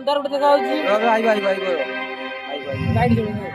अंधार उठते गावची आई बाई बाई बरो आई बाई लाईट जोडून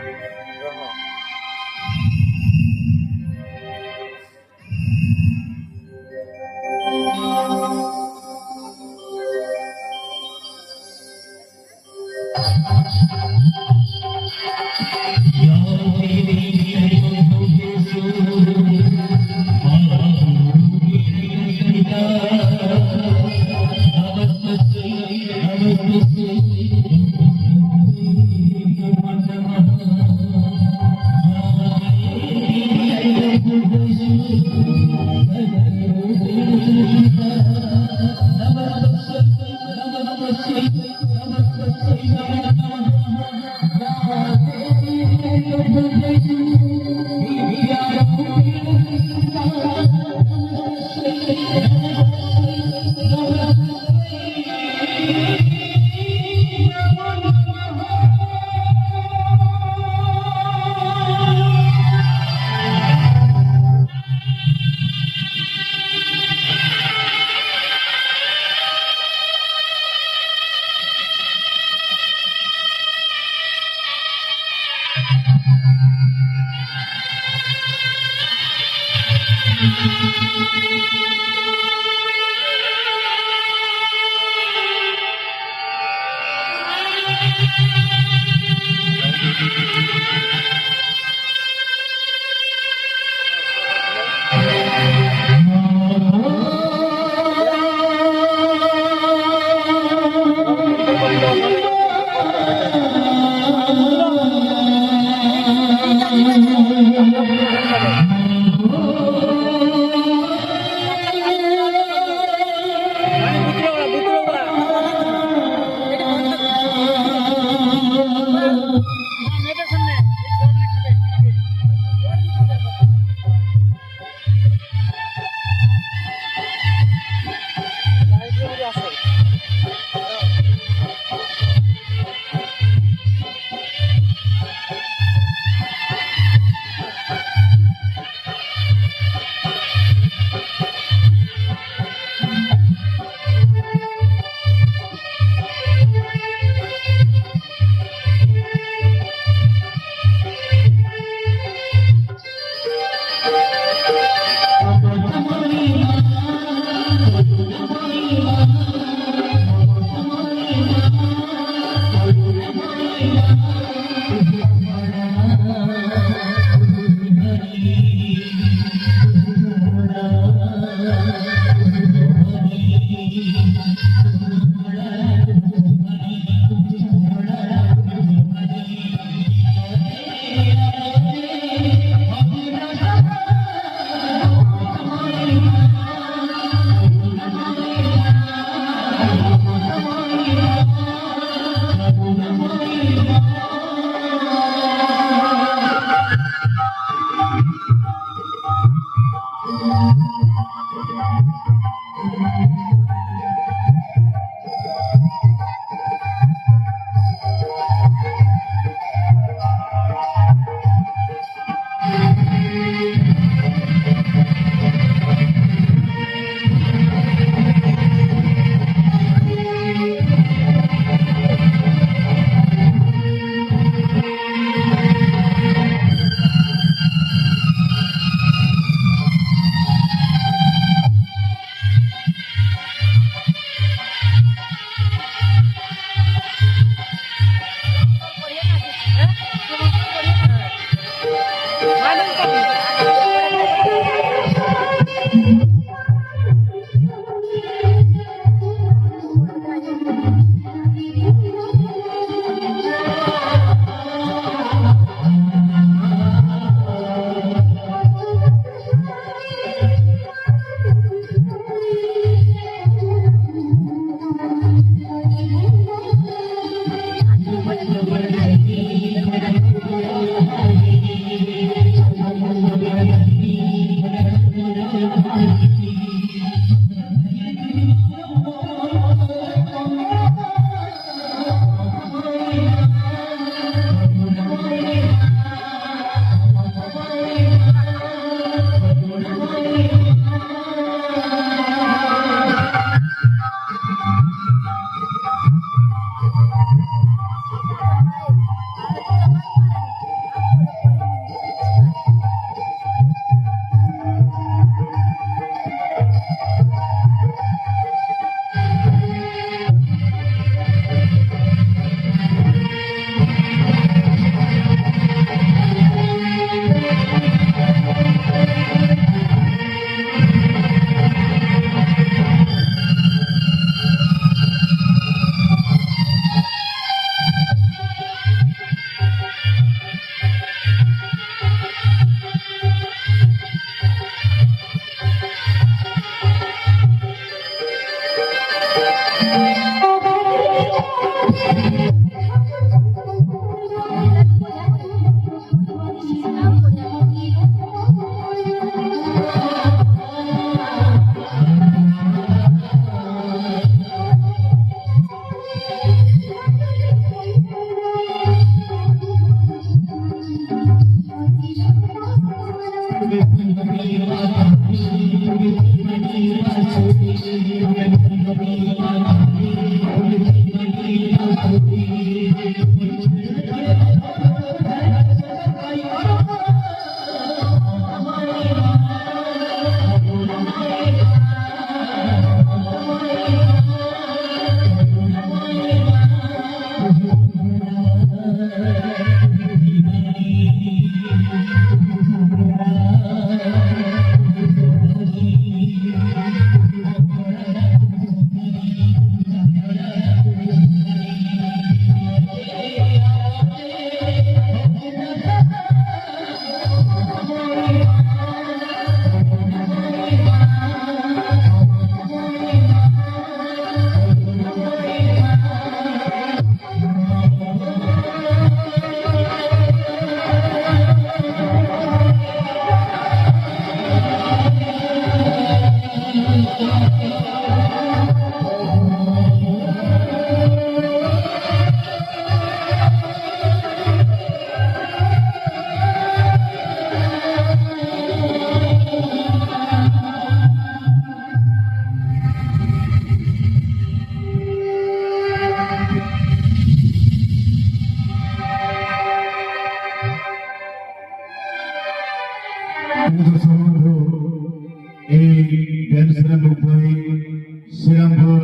श्रीरामपुर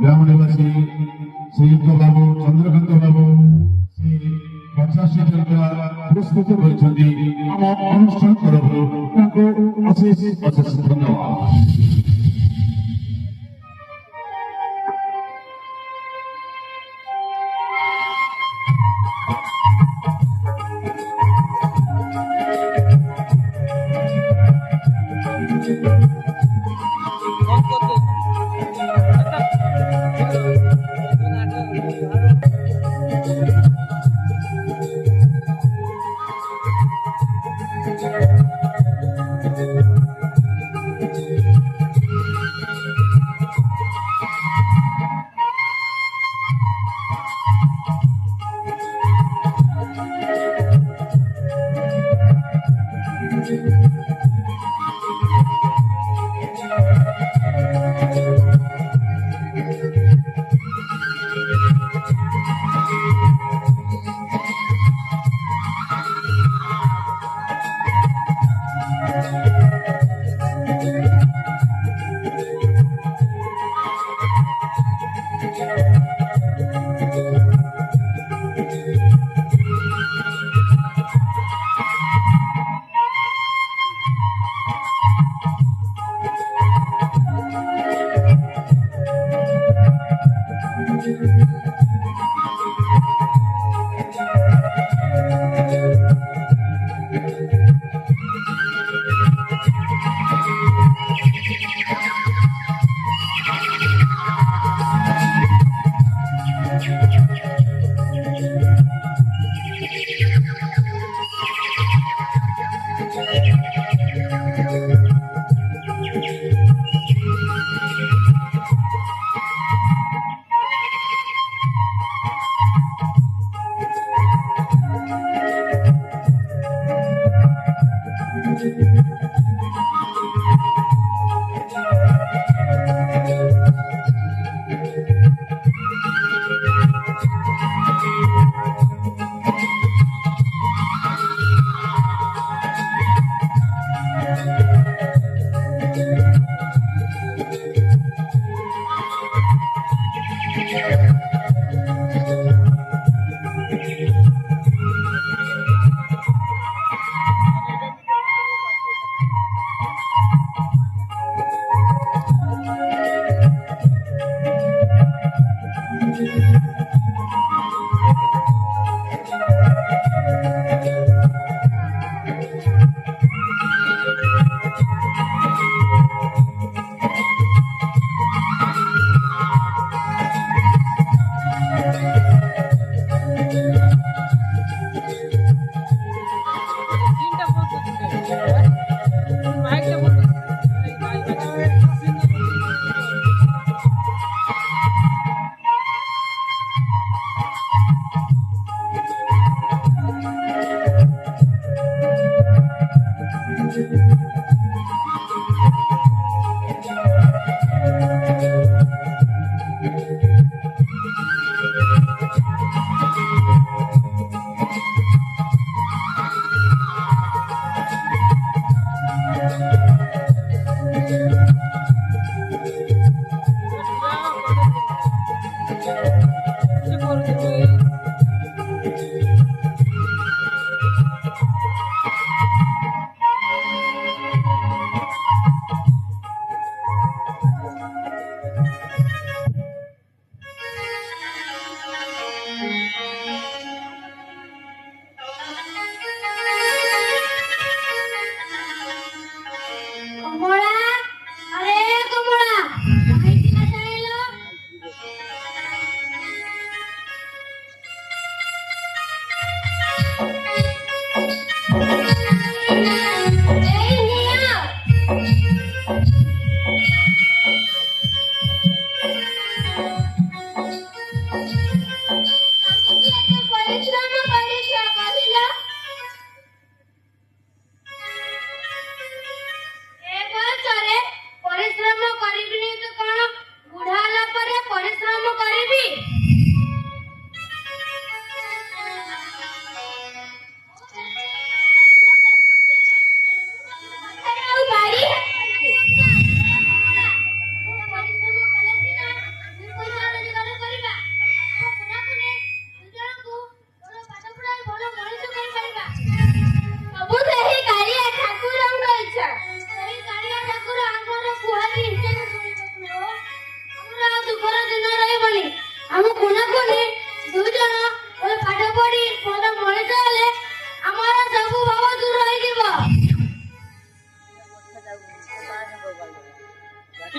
ग्राम निवासी श्रीयुक्त बाबू चंद्रकांत बाबू से 50 टंका पुरस्कृत होइछन्ती हम अनुष्ठान तरफरु ताको अशेष अशेष धन्यवाद।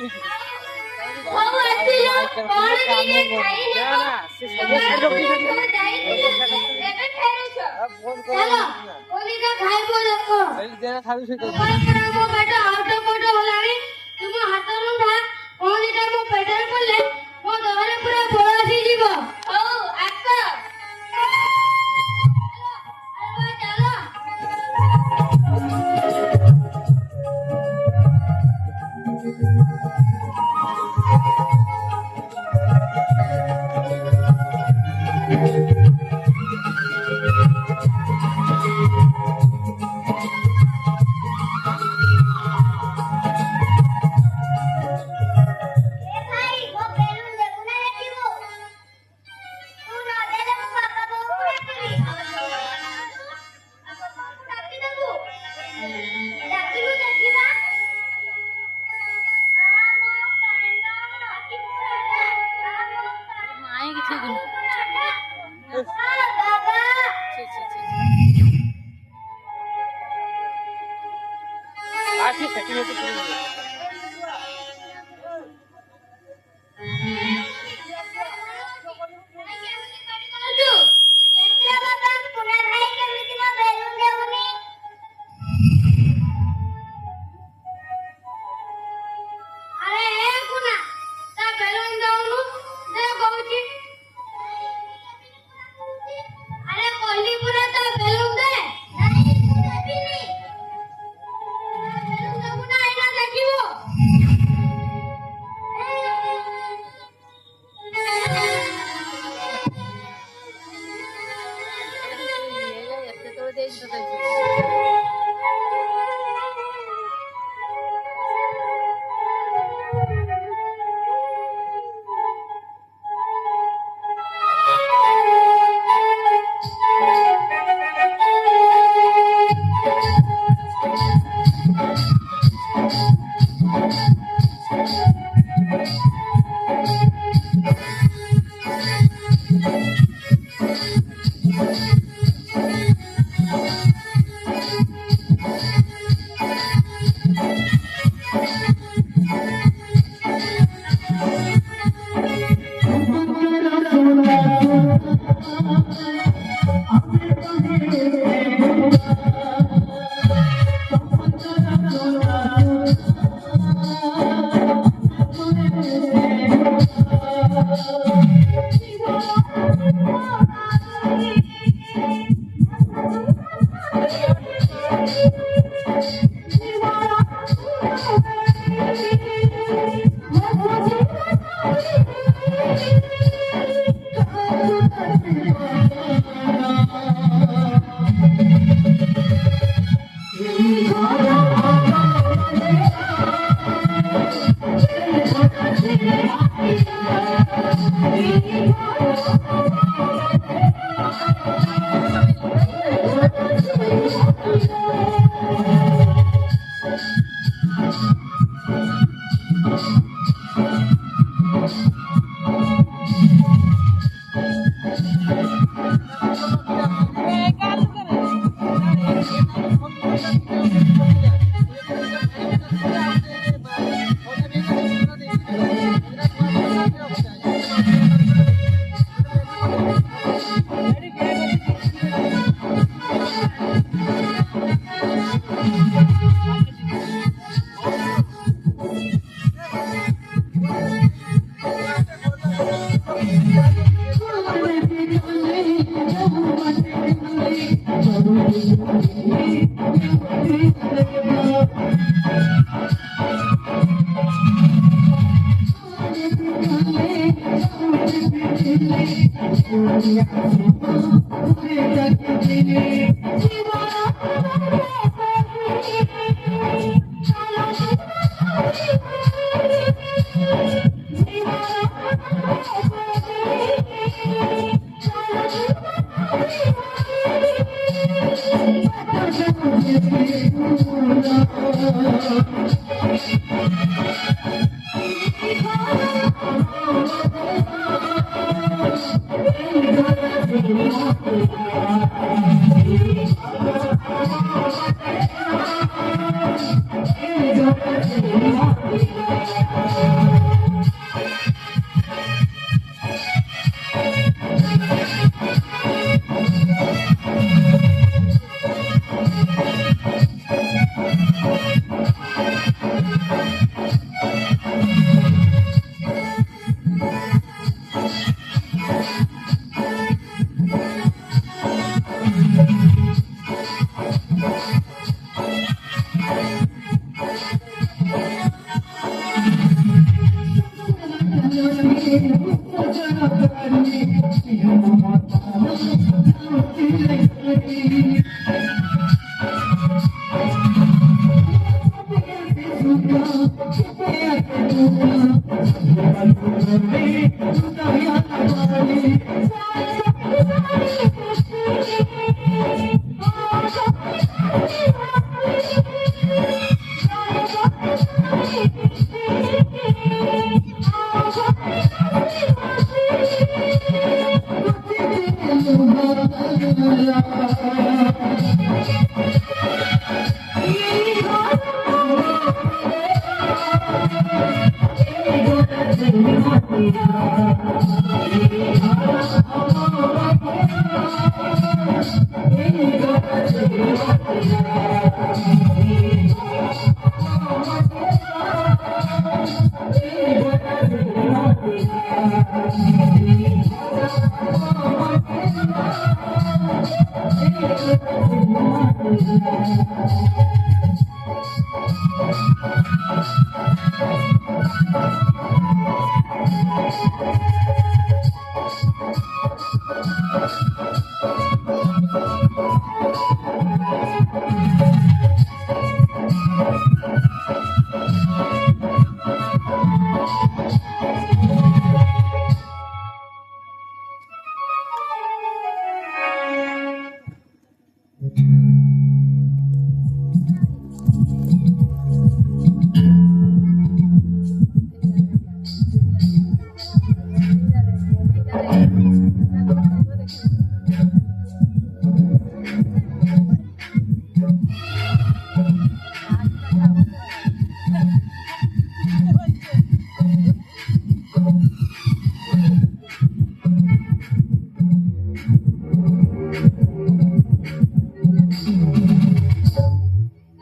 ହଉ ଆସିଲ କଣ ଟିକେ ଖାଇଲେ ଏବେ ଫେରୁଛ ଚାଲ କୋନିକା ଖାଇବ ଦେଖ ମୋ ପେଟ ହାତ ପଟ ହେଲାଣି ତୁମ ହାତ ରନ୍ଧା କୋନିକା ମୋ ପେଟରେ ପଡ଼ିଲେ ମୋ ଦେହରେ ପୁରା ବଳ ଆସିଯିବ ହଉ ଆସ ଚାଲ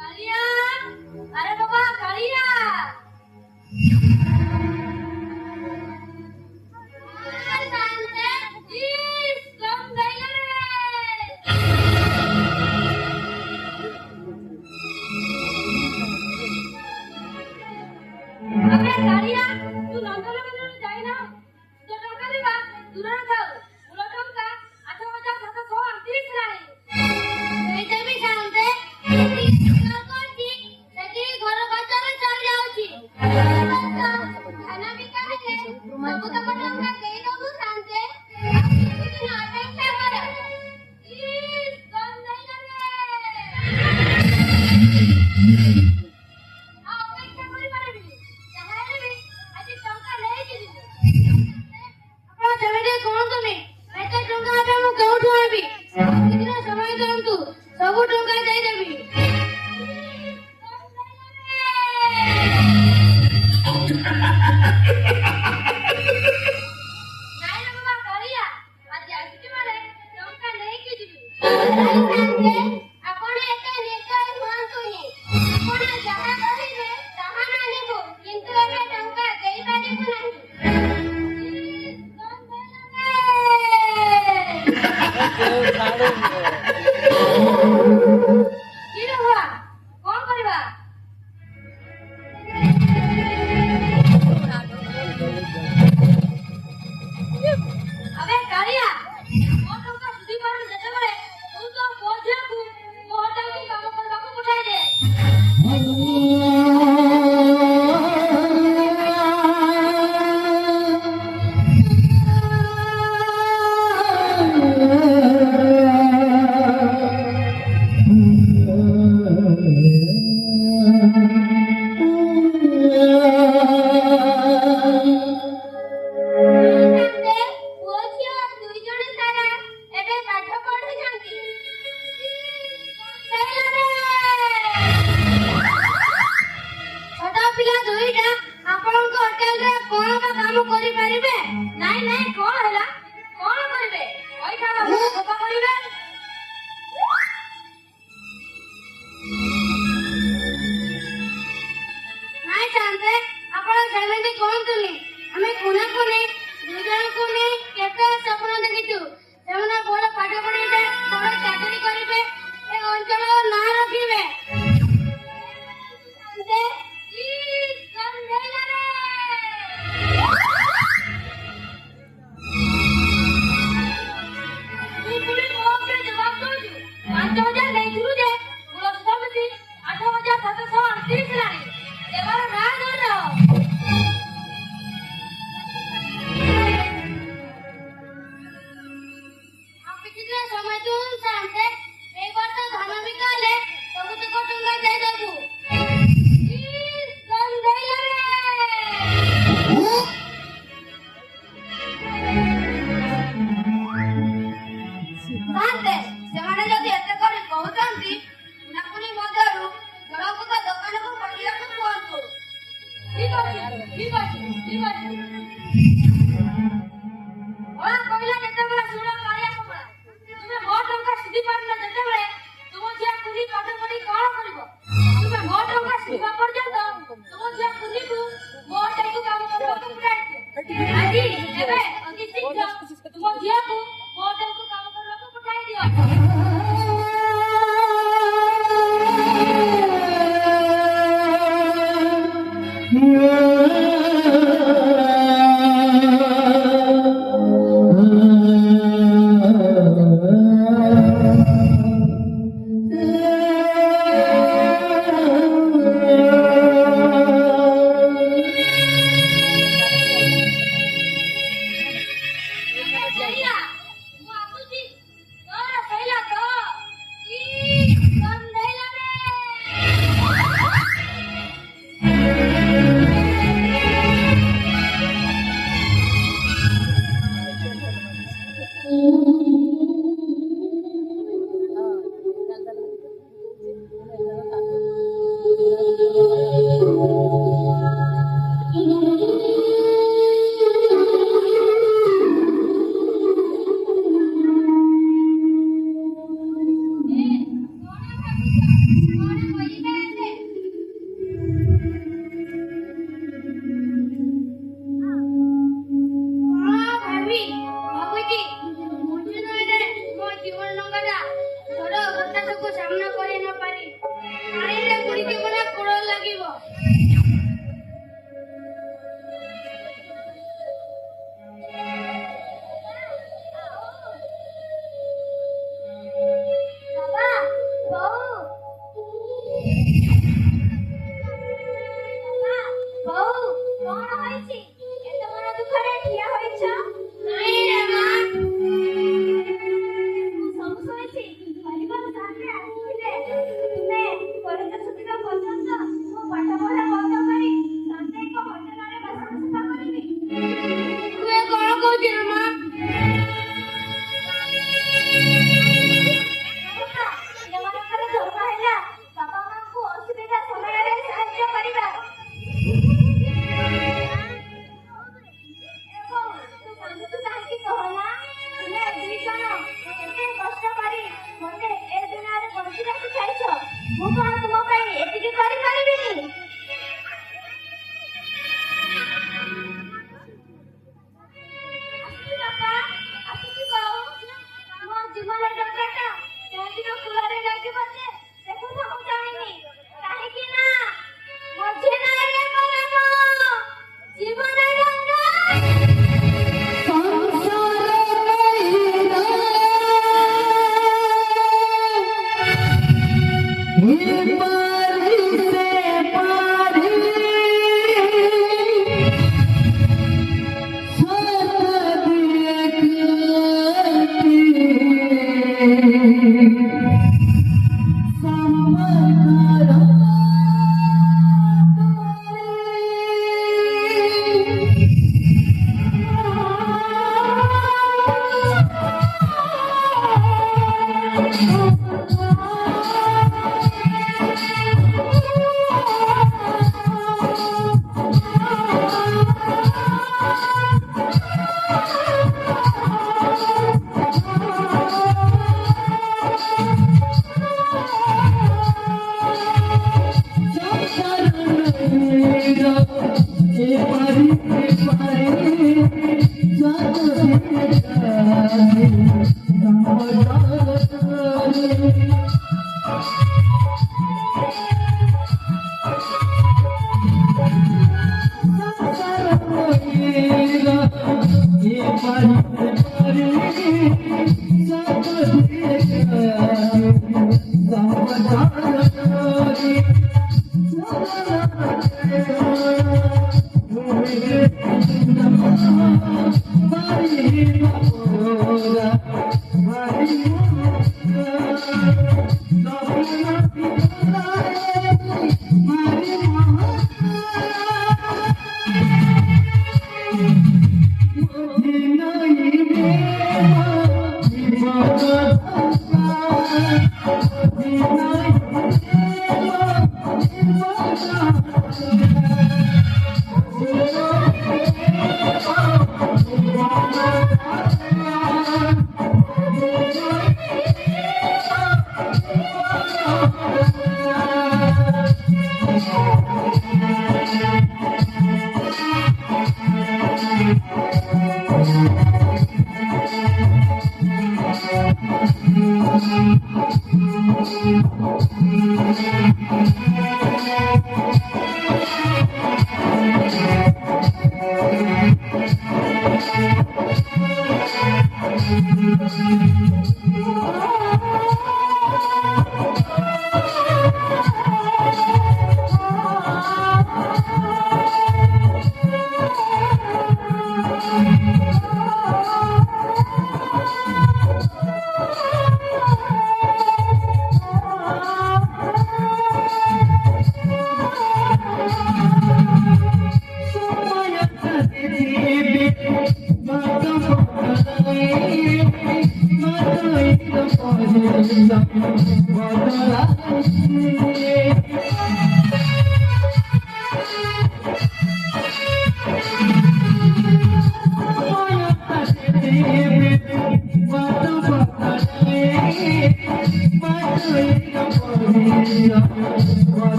कालिया, अरे बाबा कालिया, अरे सांगते, प्लीज कम जाइए रे. अबे कालिया, तू नंदनकानन जाई ना, तो टंका देबा, दूरन खाओ, उलो टंका 8,738 नाही. এইটা ବି सांगते, करती, ସେଠି ଘର ଖର୍ଚ୍ଚରେ ଚଳି ଯାଉଛି. ଖାନା ପିକା ହେଲେ ସବୁତକ ଟଙ୍କା ଦେଇଦବୁ सांगते. କିଛି ନ ଅପେକ୍ଷା କର. ପ୍ଲିଜ କମ ଦେଇଦେବେ. ଆଉ ଅପେକ୍ଷା କରିପାରିବିନି. ଯାହାହେଲେ ବି ଆଜି ଟଙ୍କା ନେଇକି ଯିବି. ଆପଣ ସେମିତି କୁହନ୍ତୁନି. ଏତେ ଟଙ୍କା ଏବେ ମୁଁ କେଉଁଠୁ ଆଣିବି? କିଛିଦିନ ସମୟ ଦିଅନ୍ତୁ. ସବୁ ଟଙ୍କା ଦେଇଦେବି. ନାଇଁ ରେ ବାବା କାଳିଆ, ଆଜି ଆସିଛି ମାନେ ଟଙ୍କା ନେଇକି ଯିବି. ଆପଣ ଏତେ ନିର୍ଦୟ ହୁଅନ୍ତୁନି. ଆପଣ ଯାହା କହିବେ ତାହା ମାନିବୁ, କିନ୍ତୁ ଏବେ ଟଙ୍କା ଦେଇପାରିବୁ ନାହିଁ. କି ରେ ହୁଆ, କଣ କରିବା? अबे कालिया, ମୋ ଟଙ୍କା ସୁଝି ପାରୁନି ଯେତେବେଳେ ତୁ ତୋ ପୁଅ ଝିଅକୁ ମୋ ହୋଟେଲକୁ କାମ କରିବାକୁ ପଠାଇ ଦେ. ପୁଅ ଝିଅ ଦୁଇ ଜଣ ସାରା ଏବେ ପାଠ ପଢୁଛନ୍ତି. ଛୋଟ ପିଲା ଦୁଇଟା ଆପଣଙ୍କ ହୋଟେଲରେ କଣ ବା କାମ କରିପାରିବେ? ନାଇଁ ନାଇଁ, କଣ ହେଲା? କଣ କରିବେ? ପଇସା ବାବୁ ସଫା କରିବେ? ନାଇଁ ଶାନ୍ତେ, ଆପଣ ସେମିତି କୁହନ୍ତୁନି. ଆମେ କୁନାକୁ ନେଇ ଦୁଇ ଜଣଙ୍କୁ ନେଇ କେତେ ସ୍ୱପ୍ନ ଦେଖିଛୁ. ସେମାନେ ଭଲ ପାଠ ପଢିବେ, ଭଲ ଚାକିରି କରିବେ, ଏ ଅଞ୍ଚଳର ନାଁ ରଖିବେ. ଶାନ୍ତେ, ପ୍ଲିଜ କମ ଦେଇଦେବେ. ତୁ ପୁଣି ମୋ ଉପରେ ଜବାବ ଦଉଛୁ. 5,000 ନେଇଥିଲୁ ଯେ ମୂଳ ସୁଧ ମିଶି 8,738 ହେଲାଣି. ଠିକ ଅଛି ଠିକ ଅଛି ଓଳା କହିଲା ଯେତେବେଳେ ଶୁଣ କାଳିଆ କମଳା ତୁମେ ମୋ ଟଙ୍କା ସୁଝି ପାରୁନ ଯେତେବେଳେ ତୁମ ଝିଅ କୁନି ପାଠ ପଢି କଣ କରିବ ତୁମେ ମୋ ଟଙ୍କା ସୁଝିବା ପର୍ଯ୍ୟନ୍ତ ତୁମ ଝିଅ କୁନିକୁ ମୋ ଟାଇକୁ କାମ କରିବାକୁ ପଡାଇଦିଅ ଆଜି ଏବେ ଅତି ଶୀଘ୍ର ତୁମ ଝିଅକୁ ମୋ ଟାଇକୁ କାମ କରିବାକୁ ପଠାଇ ଦିଅ Sela, ମୁଁ ଆସୁଛି ତୋର ସଇଲା ତ ଇ କନ୍ଦେଇଲା ରେ ସାମ୍ନା କରି ନ ପାରି ପାଣିରେ ବୁଡ଼ିକି ଗଲା ଗୋଡ଼ ଲାଗିବ ବାବା ବୋଉ ବୋଉ କଣ ହୋଇଛି ଏତେ ମନ ଦୁଃଖରେ ଠିଆ ହୋଇଛ ନାଇଁ ରେ ମା ସବୁ ଶୋଇଛି ପରିବାର ସାଥେ ଆସିଥିଲେ ତୁମେ କଲେଜ ଛୁଟିର ପର୍ଯ୍ୟନ୍ତ ମୁଁ ପାଠ ପଢା ବନ୍ଦ କରି ସନ୍ଧ୍ୟାଙ୍କ ହୋଟେଲରେ ବାସନ ସଫା କରିବି ତୁ ଏ କଣ କହୁଛୁ ମା ପିଲାମାନଙ୍କର ଧର୍ମ ହେଲା ବାପା ମାଙ୍କୁ ଅସୁବିଧା ସମୟରେ ସାହାଯ୍ୟ କରିବା ତୁ କାନ୍ଦୁଛୁ କାହିଁକି କହନା ତୁମେ ଦୁଇ ଜଣ କେତେ କଷ୍ଟ କରି ମୋତେ ଏ ଦୁନିଆରେ ବଞ୍ଚିବାକୁ ଚାହିଁଛ ମୁଁ କଣ ତୁମ ପାଇଁ ଏତିକି କରିପାରିବିନି ଆସୁଛି ବାପା ଆସୁଛି ବୋଉ ମୋ ଜୀବନ ଟଙ୍କାଟା କେଉଁଦିନ କୂଳରେ ଲାଗିବ ଯେ ସେକଥା ମୁଁ ଜାଣିନି କାହିଁକି ନା ମଝି ନାଇରେ କଲମ ଜୀବନ ରଙ୍ଗ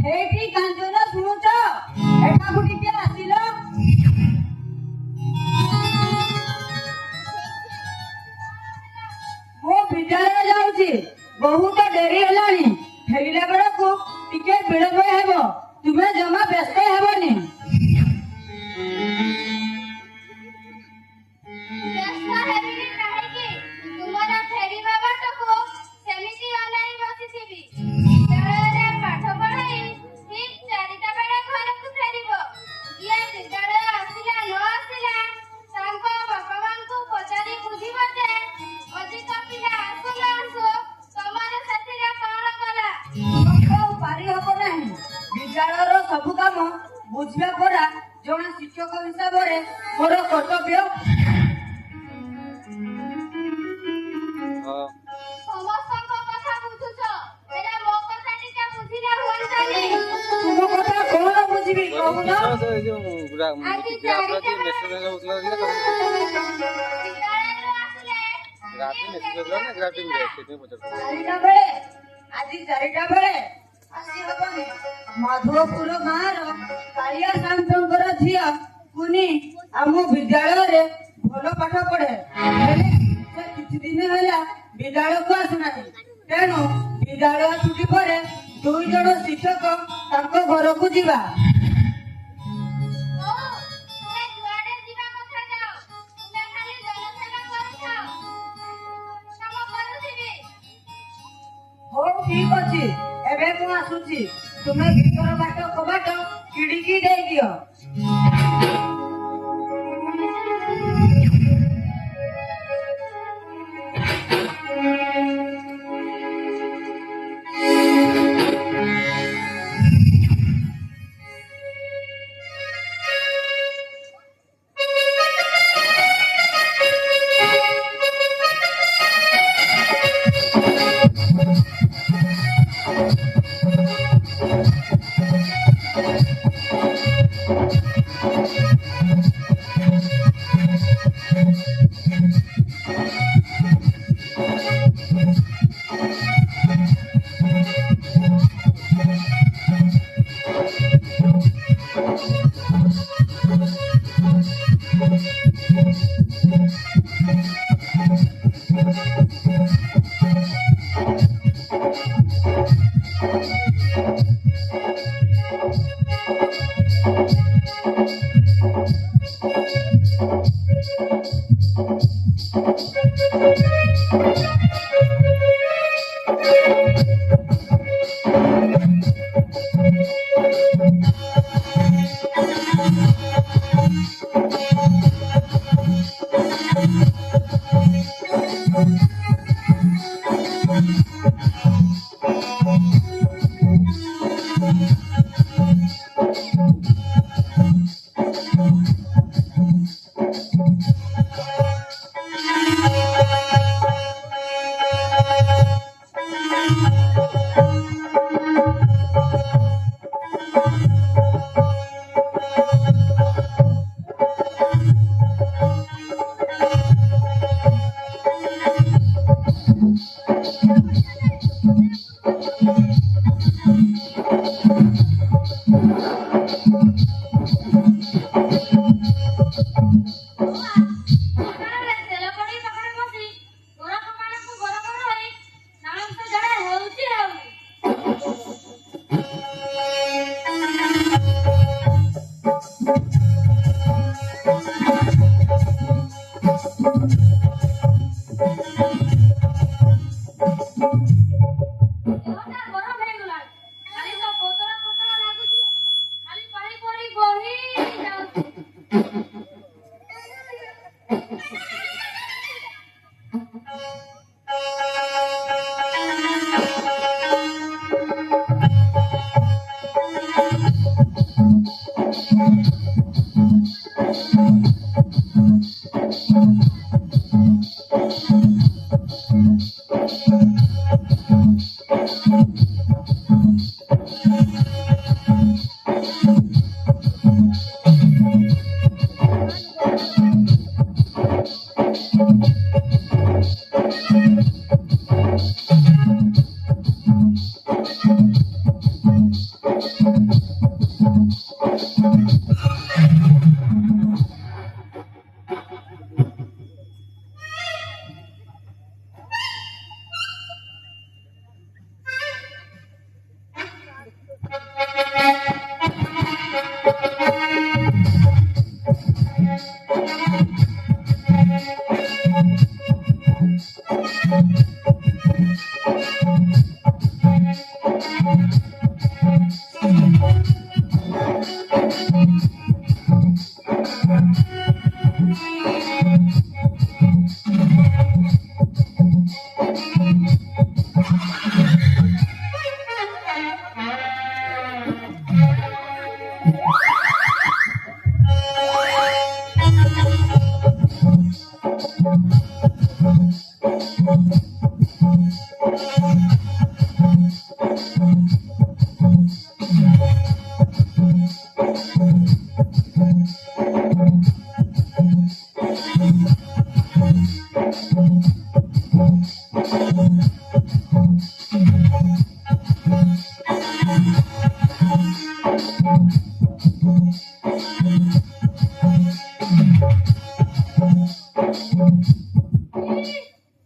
ଏଇଠି କାଞ୍ଚନ ଶୁଣୁଛ ଏଠାକୁ ଟିକେ ଆସିଲ। ମୁଁ ବିଦ୍ୟାଳୟ ଯାଉଛି, ବହୁତ ଡେରି ହେଲାଣି। ଫେରିଲା ବେଳକୁ ଟିକେ ବିଳମ୍ବ ହେବ, ତୁମେ ଜମା ବ୍ୟସ୍ତ ହେବନି। ବ୍ୟସ୍ତ ହେବିନି କାହିଁକି? ତୁମର ଫେରିବା ବାଟକୁ ସେମିତି ଅନାଇ ବସିଥିବି। ବିଦ୍ୟାଳୟରେ ପାଠ ପଢ଼ାଇ ଠିକ୍ 4ଟା ବେଳେ ଘରକୁ ଫେରିବ। ଯିଏ ବିଦ୍ୟାଳୟ ଆସିଲା ନ ଆସିଲା ତାଙ୍କ ବାପା ମାଙ୍କୁ ପଚାରି ବୁଝିବ ଯେ ଅଧିକ ପିଲା ଆସୁ ନ ଆସୁ ତମର ସେଥିରେ କଣ ଗଲା। ଆଉ ପାରି ହବ ନାହିଁ। ବିଦ୍ୟାଳୟର ସବୁ କାମ ବୁଝିବା ପରା ଜଣେ ଶିକ୍ଷକ ହିସାବରେ ମୋର କର୍ତ୍ତବ୍ୟ। ସମସ୍ତଙ୍କ କଥା ବୁଝୁଛ, ହେଲେ ମୋ କଥା ଟିକେ ବୁଝିଲେ ହୁଅନ୍ତାନି। ତୁମ କଥା କଣ ବୁଝିବି କହୁନ? ବିଦ୍ୟାଳୟରୁ ଆସିଲେ 4ଟା ବେଳେ, ଆଜି 4ଟା ବେଳେ ଆସି ହବନି। ମାଧବପୁର ଗାଁର କାଳିଆ ସାନ୍ତଙ୍କର ଝିଅ କୁନି ଆମ ବିଦ୍ୟାଳୟରେ ଭଲ ପାଠ ପଢେ, ହେଲେ ସେ କିଛି ଦିନ ହେଲା ବିଦ୍ୟାଳୟକୁ ଆସୁନାହିଁ। ତେଣୁ ବିଦ୍ୟାଳୟ ଛୁଟି ପରେ 2 ଜଣ ଶିକ୍ଷକ ତାଙ୍କ ଘରକୁ ଯିବା। ହଉ, ତୁମେ ଯୁଆଡେ ଯିବା କଥା ଯାଅ। ତୁମେ ଖାଲି ଜନସେବା କରୁଥାଅ, କାମ କରୁଥିବି। ହଉ ଠିକ ଅଛି, ଏବେ ମୁଁ ଆସୁଛି। ତୁମେ ଭିତର ବାଟ କବାଟ କିଡ଼ିକି ଦେଇଦିଅ। ବହି ଯାଉଛି।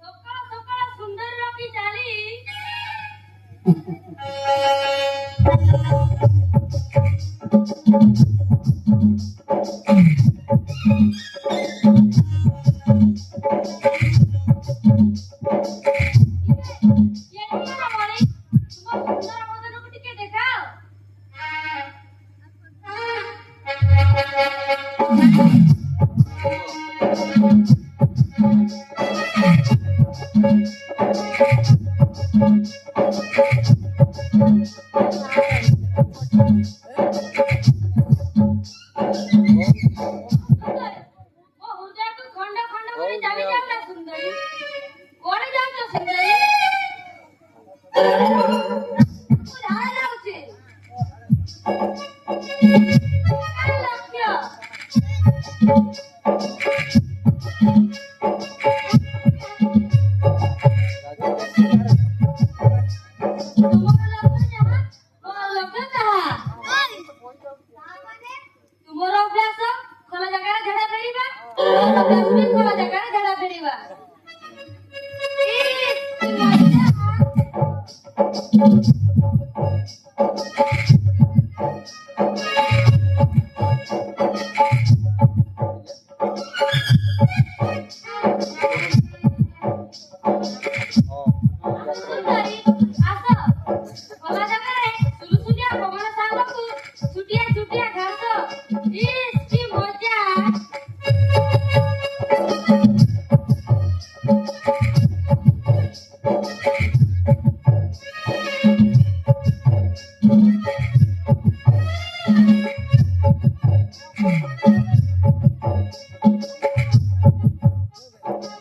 ସକାଳ ସକାଳ ସୁନ୍ଦର ରଖି ଚାଲି ହୃଦୟକୁ ଖଣ୍ଡ ଖଣ୍ଡ କରି ଚାଲି ଯାଉନା ସୁନ୍ଦରୀ କୁଆଡେ ଯାଉଛ ସୁନ୍ଦରୀ ଝାଡା ଯାଉଛି ତୁମର ଅଭ୍ୟାସ ଖୋଲା ଜାଗାରେ ଝାଡା ଫେରିବା ଖୋଲା ଜାଗାରେ ଝାଡା ଫେରିବା ସୁନ୍ଦରୀ ଆସ ଖୋଲା ଜାଗାରେ ସୁଲସୁଲିଆ ପବନ ସାଙ୍ଗକୁ ଛୁଟିଆ ଛୁଟିଆ ଘାସ ଇସ୍ କି ମଜା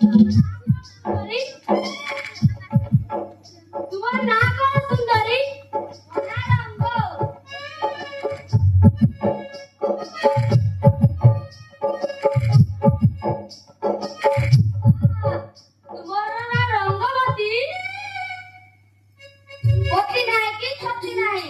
ସୁନ୍ଦରୀ ତୁମର ନାଁ କଣ ସୁନ୍ଦରୀ ନା ରଙ୍ଗ ତୁମର ନାଁ ରଙ୍ଗବତୀ ପତି ନାହିଁ କି ଛତି ନାହିଁ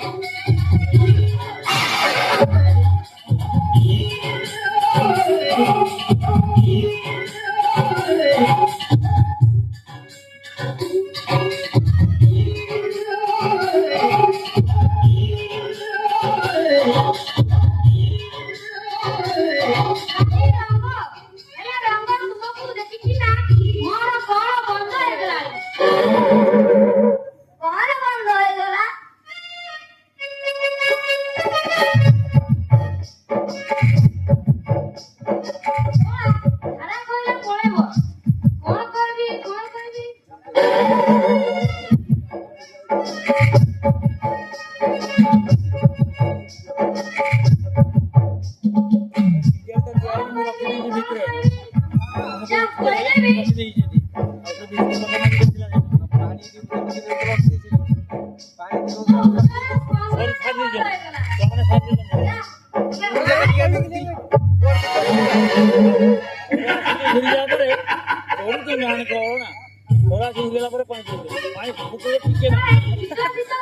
ହେଇଗଲା ପରେ ପାଣି ପିଇବେ ପାଣି ଫୁଟିଲେ ଟିକେ ନା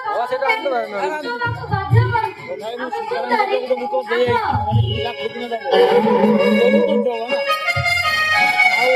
ବାବା ସେଟା ଆଣିଲେ ବାହାରିଲା। ବାଧ୍ୟ କରୁଛୁ ତଥାପି ମୁଁ ଆପଣ ସୀତାରାମ ସୁନ୍ଦରୀ ଗୋଟେ ମୁତ ଦେଇ ମାନେ ପିଲା ଖୋଜିନେ ଦବ ସବୁ ତ ଚଳ ନା ଆଉ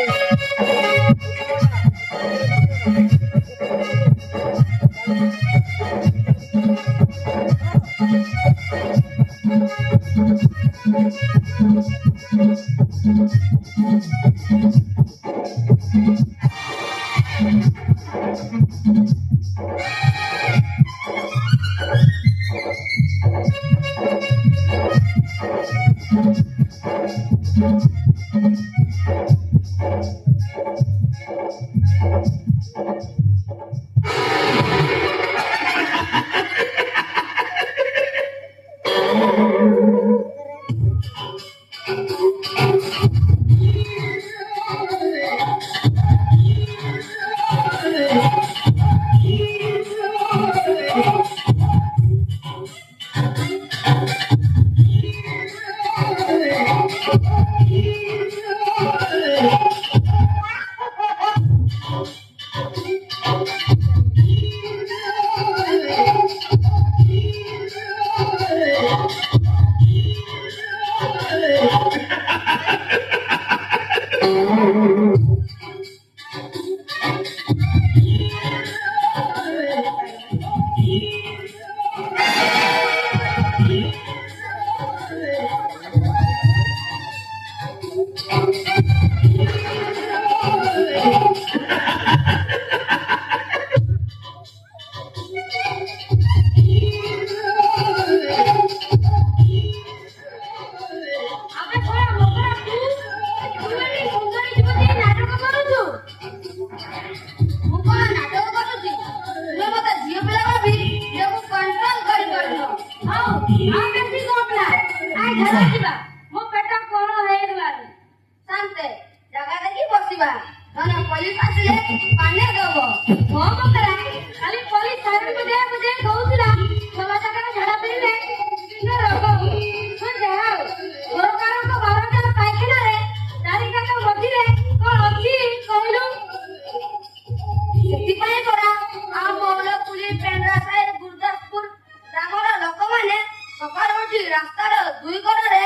ଆମେ କଣ ମକରା ତୁ ଏଠି ସୁନ୍ଦରୀ ଯୁବତୀ ନାଟକ କରୁଛୁ ମୁଁ କଣ ନାଟକ କରୁଛି ତୁମେ ମତେ ଝିଅ ପିଲା ଭାବି ଝିଅକୁ କଣ୍ଟ୍ରୋଲ କରିପାରୁନ ହଉ ଆଉ ବେଶୀ ଗପନା ଆଇ ଘର ଯିବା ମୋ ପେଟ କଣ ହେଇଗଲାଣି ଶାନ୍ତେ ଜାଗା ଦେଖି ବସିବା ନହେଲେ ପୋଲିସ ଆସିଲେ ପାନେ ଦବ ହଁ ମକରା ଖାଲି ପୋଲିସ ସାଇଡ୍ ବୁଝେଇ କହୁଥିଲା ଛୋଲା ଜାଗାରେ ଝାଡା ଫେରିଲେ ବିଭିନ୍ନ ରୋଗ ହଁ ଯାହା ହଉ ସରକାରଙ୍କ ବାରଣ୍ଡା ପାଇଖାନାରେ ଚାରିକାନ୍ଥ ମଝିରେ କଣ ଅଛି କହିଲୁ ସେଥିପାଇଁ ପରା ଆମ ମଉଳପୁଲି ପେଣ୍ଡ୍ରାସାହି ଗୁରଦାସପୁର ଗ୍ରାମର ଲୋକମାନେ ସକାଳୁ ଉଠି ରାସ୍ତାର ଦୁଇ କଡ଼ରେ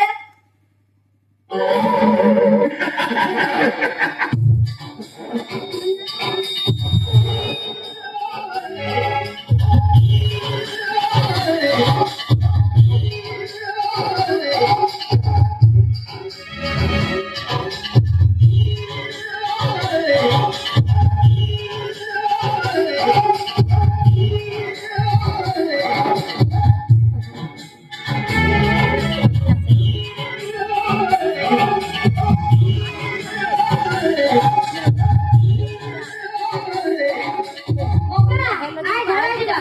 ମକରା ଆଇ ଘର ଯିବା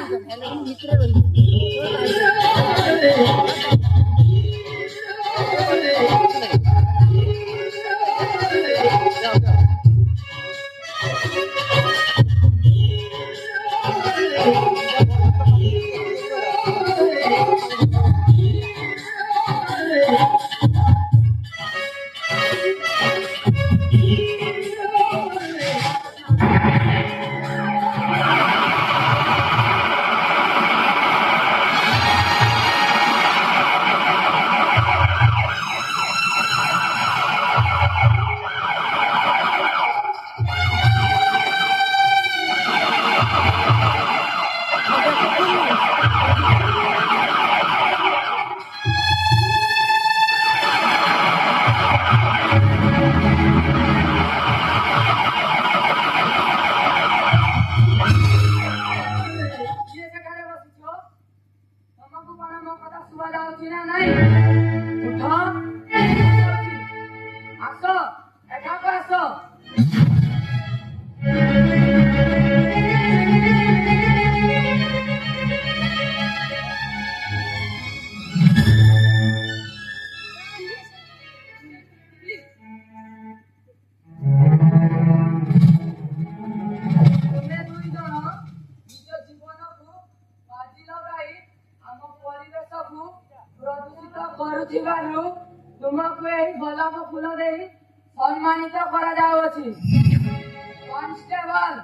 କିଏ ସେଠାରେ ବସିଛ? ତମକୁ କଣ ମୋ କଥା ଶୁଭା ଯାଉଛି ନା ନାହିଁ? ଉଠ, ଆସ, ଏଠାକୁ ଆସ। ତୁମେ ଦୁଇ ଜଣ ନିଜ ଜୀବନକୁ ବାଜି ଲଗାଇ ଆମ ପରିବେଶକୁ ପ୍ରଦୂଷିତ କରୁଥିବାରୁ ତୁମକୁ ଏହି ଗୋଲାପ ଫୁଲ ଦେଇ ସମ୍ମାନିତ କରାଯାଉଅଛି। କନଷ୍ଟେବଲ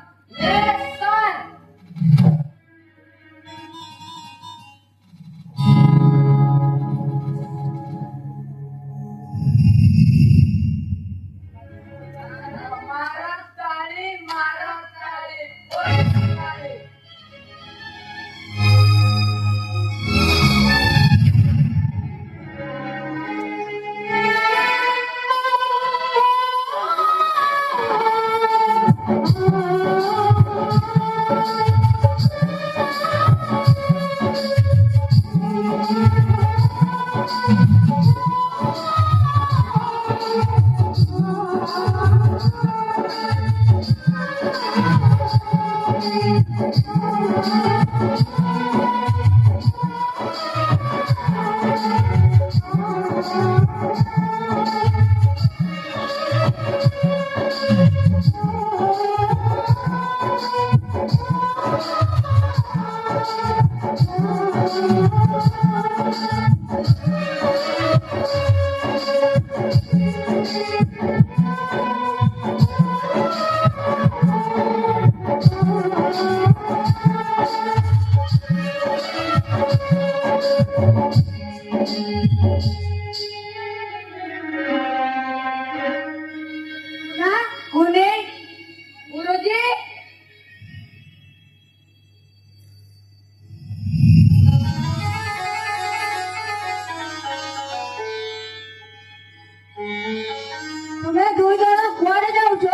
ତୁମେ ଦୁଇ ଜଣ କୁଆଡେ ଯାଉଛ?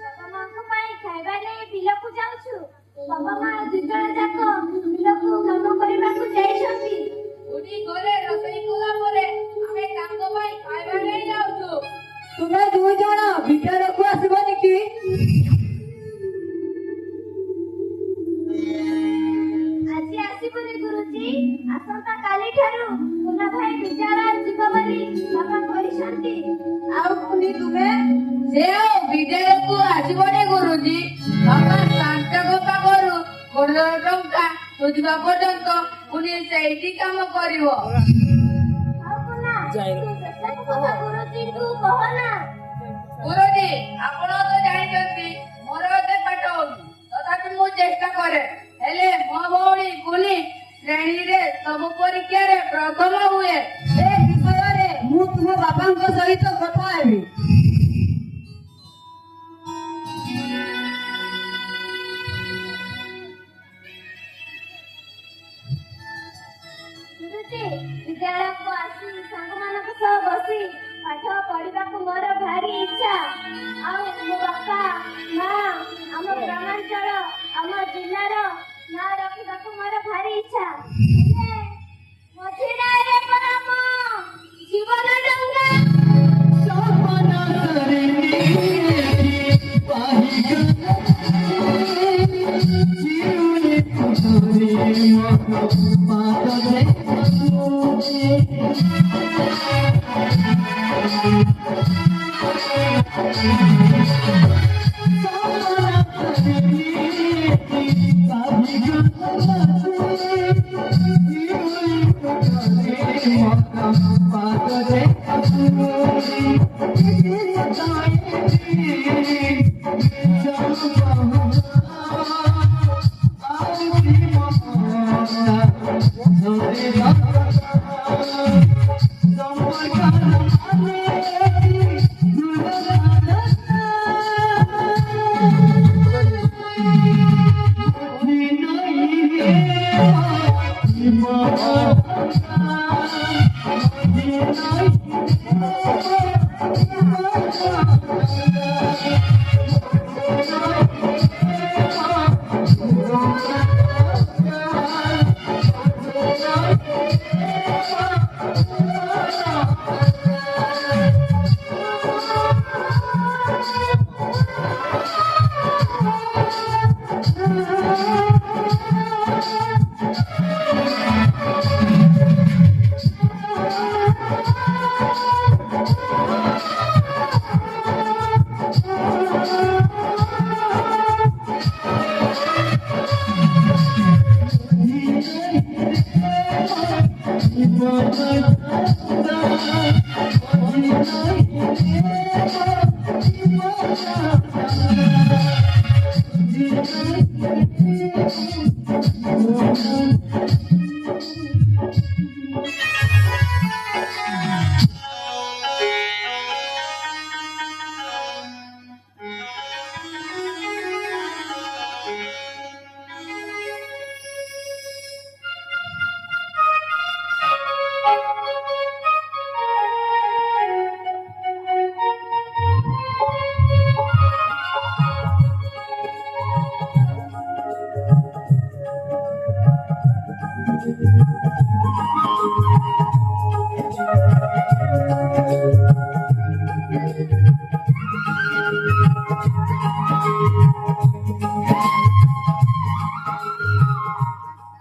ବାପା ମାଙ୍କ ପାଇଁ ଖାଇବା ନେଇ ବିଲକୁ ଯାଉଛୁ। ବାପା ମା ଦୁଇ ଜଣ ଯାକ ବିଲକୁ କାମ କରିବାକୁ ଯାଇଛନ୍ତି। ଉଠି ଘରେ ରୋଷେଇ କଲା ପରେ ଆମେ ତାଙ୍କ ପାଇଁ ଖାଇବା ନେଇ ଯାଉଛୁ। ତୁମେ ଦୁଇ ଜଣ ଭିତରକୁ ଆସିବନି କି? ଆଜି ଆସିବୁନି ଗୁରୁଜୀ। ଆସନ୍ତା କାଲି ଠାରୁ କୁନା ଭାଇ ବିଦ୍ୟାଳୟ ଯିବ ବୋଲି ବାପା କହିଛନ୍ତି। ଆଉ ପୁଣି ତୁମେ? ସେ ଆଉ ବିଦ୍ୟାଳୟକୁ ଆସିବନି ଗୁରୁଜୀ। ବାପା ସାର୍ଥକ ପାଖରୁ 1,000 ଟଙ୍କା ସୁଝିବା ପର୍ଯ୍ୟନ୍ତ ପୁଣି ସେଇଠି କାମ କରିବ। ଆଉ କୁନା ତୁ ସେସବୁ କଥା ଗୁରୁଜୀଙ୍କୁ କହନା। ଗୁରୁଜୀ ଆପଣ ତ ଜାଣିଛନ୍ତି ମୋର ଏତେ ପାଠ ହଉନି, ତଥାପି ମୁଁ ଚେଷ୍ଟା କରେ। ହେଲେ ମୋ ଭଉଣୀ କୁନି ଶ୍ରେଣୀରେ ସବୁ ପରୀକ୍ଷାରେ ପ୍ରଥମ ହୁଏ। ଏ ବିଷୟରେ ମୁଁ ତୁମ ବାପାଙ୍କ ସହିତ କଥା ହେବି। ଗୁରୁଜୀ ବିଦ୍ୟାଳୟକୁ ଆସି ସାଙ୍ଗମାନଙ୍କ ସହ ବସି ପାଠ ପଢିବାକୁ ମୋର ଭାରି ଇଚ୍ଛା। ଆଉ ମୋ ବାପା ମା ଆମ ଗ୍ରାମାଞ୍ଚଳ ଆମ ଜିଲ୍ଲାର ନାଁ ରଖିବାକୁ ମୋର ଭାରି ଇଚ୍ଛା। ହେଲେ ମଝି ନାଁରେ ପରାମ ଜୀବନ ଡଙ୍ଗା Thank you.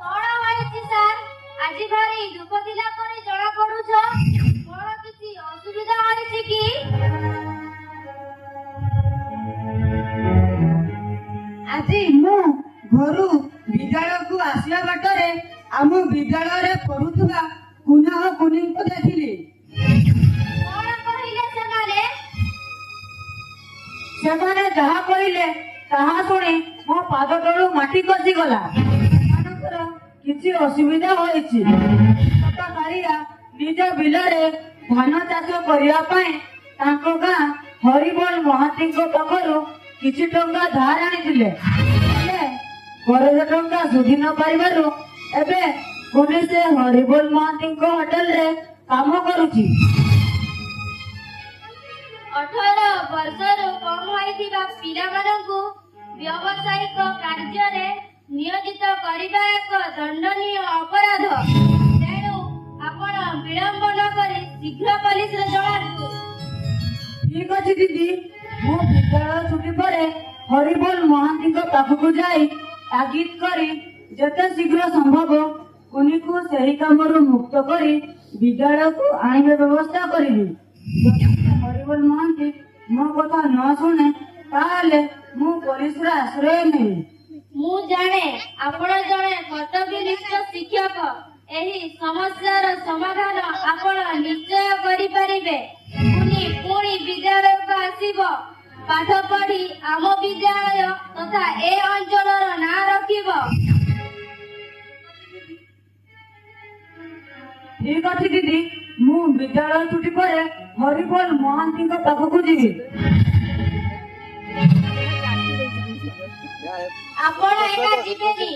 କଣ ହୋଇଛି ସାର୍? ଆଜି ଭାରି ଦୁଃଖ ଥିଲା ପରି ଜଣା ପଡୁଛ। କଣ କିଛି ଅସୁବିଧା ହୋଇଛି କି? ଆଜି ମୁଁ ଘରୁ ବିଦ୍ୟାଳୟକୁ ଆସିବା ବାଟରେ ଆମ ବିଦ୍ୟାଳୟରେ ପଢୁଥିବା କୁନା ଓ କୁନିଙ୍କୁ ଦେଖିଲି। କଣ କହିଲେ ସେମାନେ? ସେମାନେ ଯାହା କହିଲେ ତାହା ଶୁଣି ମୋ ପାଦ ତଳୁ ମାଟି ଖସିଗଲା। ସେମାନଙ୍କର କିଛି ଅସୁବିଧା ହୋଇଛି। ଛୋଟ କାଳିଆ ନିଜ ବିଲରେ ଧାନ ଚାଷ କରିବା ପାଇଁ ତାଙ୍କ ଗାଁ ହରିବୋଲ ମହାନ୍ତିଙ୍କ ପାଖରୁ କିଛି ଟଙ୍କା ଧାର ଆଣିଥିଲେ। ହେଲେ କରଜ ଟଙ୍କା ସୁଝି ନ ପାରିବାରୁ ଏବେ ପୁଣି ସେ ହରିବୋଲ ମହାନ୍ତିଙ୍କ ହୋଟେଲରେ କାମ କରୁଛି। 18 ବର୍ଷରୁ କମ୍ ହୋଇଥିବା ପିଲାମାନଙ୍କୁ ବ୍ୟବସାୟିକ କାର୍ଯ୍ୟରେ ନିୟୋଜିତ କରିବା ଏକ ଦଣ୍ଡନୀୟ ଅପରାଧ। ତେଣୁ ଆପଣ ବିଳମ୍ବ ନ କରି ଶୀଘ୍ର ପୋଲିସରେ ଜଣାନ୍ତୁ। ଠିକ ଅଛି ଦିଦି, ମୁଁ ବିଦ୍ୟାଳୟ ଛୁଟି ପରେ ହରିବୋଲ ମହାନ୍ତିଙ୍କ ପାଖକୁ ଯାଇ ତାଗିଦ କରି ଯେତେ ଶୀଘ୍ର ସମ୍ଭବ କୁନିକୁ ସେହି କାମରୁ ମୁକ୍ତ କରି ବିଦ୍ୟାଳୟକୁ ଆଣିବା ବ୍ୟବସ୍ଥା କରିବି। ଯଦି ସେ ହରିବୋଲ ମହାନ୍ତି ମୋ କଥା ନ ଶୁଣେ ତାହେଲେ ମୁଁ ପୋଲିସର ଆଶ୍ରୟ ନେବି। ମୁଁ ଜାଣେ ଆପଣ ଜଣେ କର୍ତ୍ତବ୍ୟନିଷ୍ଠ ଶିକ୍ଷକ। ଏହି ସମସ୍ୟାର ସମାଧାନ ଆପଣ ନିଶ୍ଚୟ କରିପାରିବେ। ପୁଣି ବିଦ୍ୟାଳୟକୁ ଆସିବ, ପାଠ ପଢି ଆମ ବିଦ୍ୟାଳୟ ତଥା ଏ ଅଞ୍ଚଳର ନାଁ ରଖିବ। ଠିକ ଅଛି ଦିଦି, ମୁଁ ବିଦ୍ୟାଳୟ ଛୁଟି ପରେ ହରିବୋଲ ମହାନ୍ତିଙ୍କ ପାଖକୁ ଯିବି। ଆପଣ ଏକା ଯିବେନି,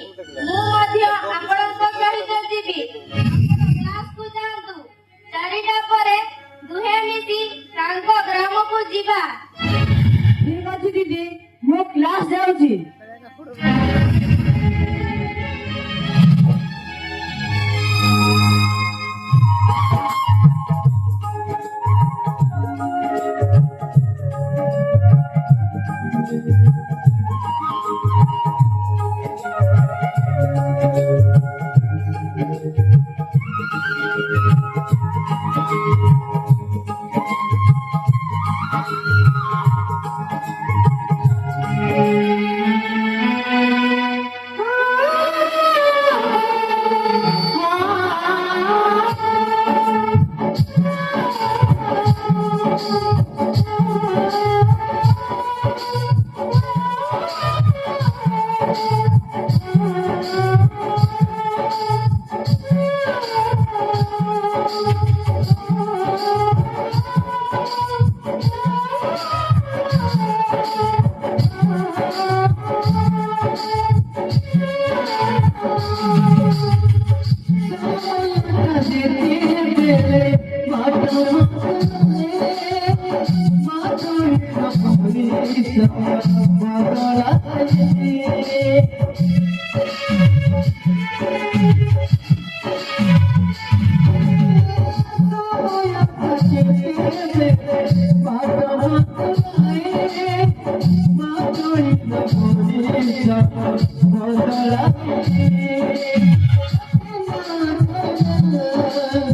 ମୁଁ ମଧ୍ୟ ଆପଣଙ୍କ ସହିତ ଯିବି। କ୍ଲାସକୁ ଯାଆନ୍ତୁ। 4ଟା ପରେ ଦୁହେଁ ମିଶି ତାଙ୍କ ଗ୍ରାମକୁ ଯିବା। ଠିକ ଅଛି ଦିଦି, ମୁଁ କ୍ଲାସ ଯାଉଛି। Bye.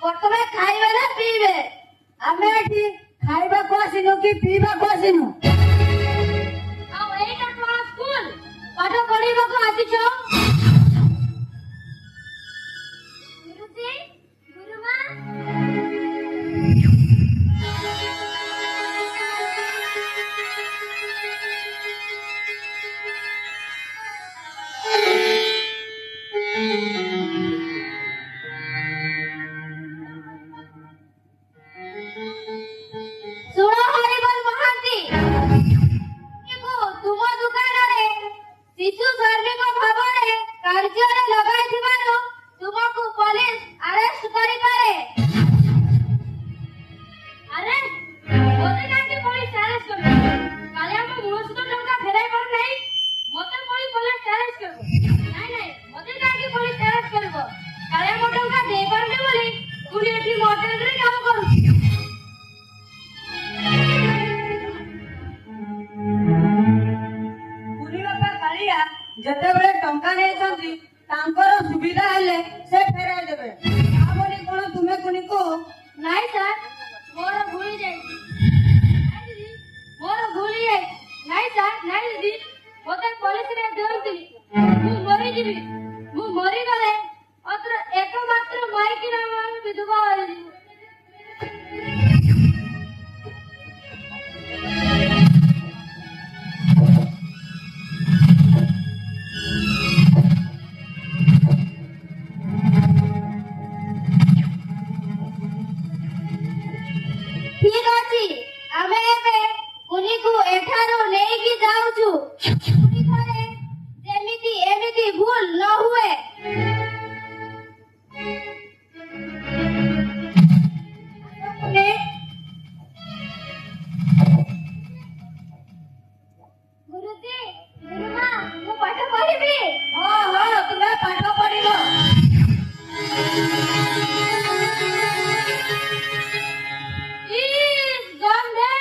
ପ୍ରଥମେ ଖାଇବେ ନା ପିଇବେ? ଆମେ ଏଠି ଖାଇବାକୁ ଆସିନୁ କି ପିଇବାକୁ ଆସିନୁ? ଆଉ ଏଇଟା କଣ ସ୍କୁଲ? ପାଠ ପଢିବାକୁ ଆସିଛ? ଗୁରୁଜୀ, ଗୁରୁମା, ଶୁଣ ହରିବୋଲ ମହାନ୍ତି, ତୁମ ଦୋକାନରେ ଶିଶୁ ଶ୍ରମିକ ଭାବରେ କାର୍ଯ୍ୟରେ ଲଗାଇଥିବାରୁ ତୁମକୁ ପୋଲିସ ଆରେଷ୍ଟ କରିପାରେ। ଆରେଷ୍ଟ? ମୋତେ କାହିଁକି ପୋଲିସ ଆରେଷ୍ଟ କରିବ? କାଲି ଆମ 1900 ଟଙ୍କା ଫେରାଇ ପାରୁନାହିଁ, ମୋତେ ପୁଣି ପୋଲିସ ଆରେଷ୍ଟ କରିବ? ନାଇଁ ନାଇଁ, ମୋତେ କାହିଁକି ପୋଲିସ ଆରେଷ୍ଟ କରିବ? କାଲି ଆମ ଟଙ୍କା ଦେଇପାରୁନି ବୋଲି ପୁଣି ଏଠି ମୋଟେଲରେ କାମ କରୁଛି। କୁନି ବାପା କାଳିଆ ଯେତେବେଳେ ଟଙ୍କା ନେଇଛନ୍ତି ତାଙ୍କର ସୁବିଧା ହେଲେ ସେ ଫେରାଇ ଦେବେ। ତା ବୋଲି କଣ ତୁମେ କୁନିକୁ? ନାଇଁ ସାର୍, ମୋର ଭୁଲ ଯାଇଛି। ନାଇଁ ଦିଦି, ମୋର ଭୁଲ ଯାଇଛି। ନାଇଁ ସାର୍, ନାଇଁ ଦିଦି, ମୋତେ ପୋଲିସରେ ଦିଅନ୍ତୁନି। ମୁଁ ମରିଯିବି। ମୁଁ ମରିଗଲେ ମାତ୍ର ଏକମାତ୍ର ମାଇକି ନାମ ବିଧବା ହୋଇଯିବ। ଠିକ ଅଛି, ଆମେ ଏବେ କୁନିକୁ ଏଠାରୁ ନେଇକି ଯାଉଛୁ। ପୁଣି ଥରେ ଯେମିତି ଏମିତି ଭୁଲ ନ ହୁଏ। ଗୁରୁଜୀ, ଗୁରୁମା, ମୁଁ ପାଠ ପଢିବି। ହଁ ହଁ, ତୁମେ ପାଠ ପଢିବ। Please, Gandhi.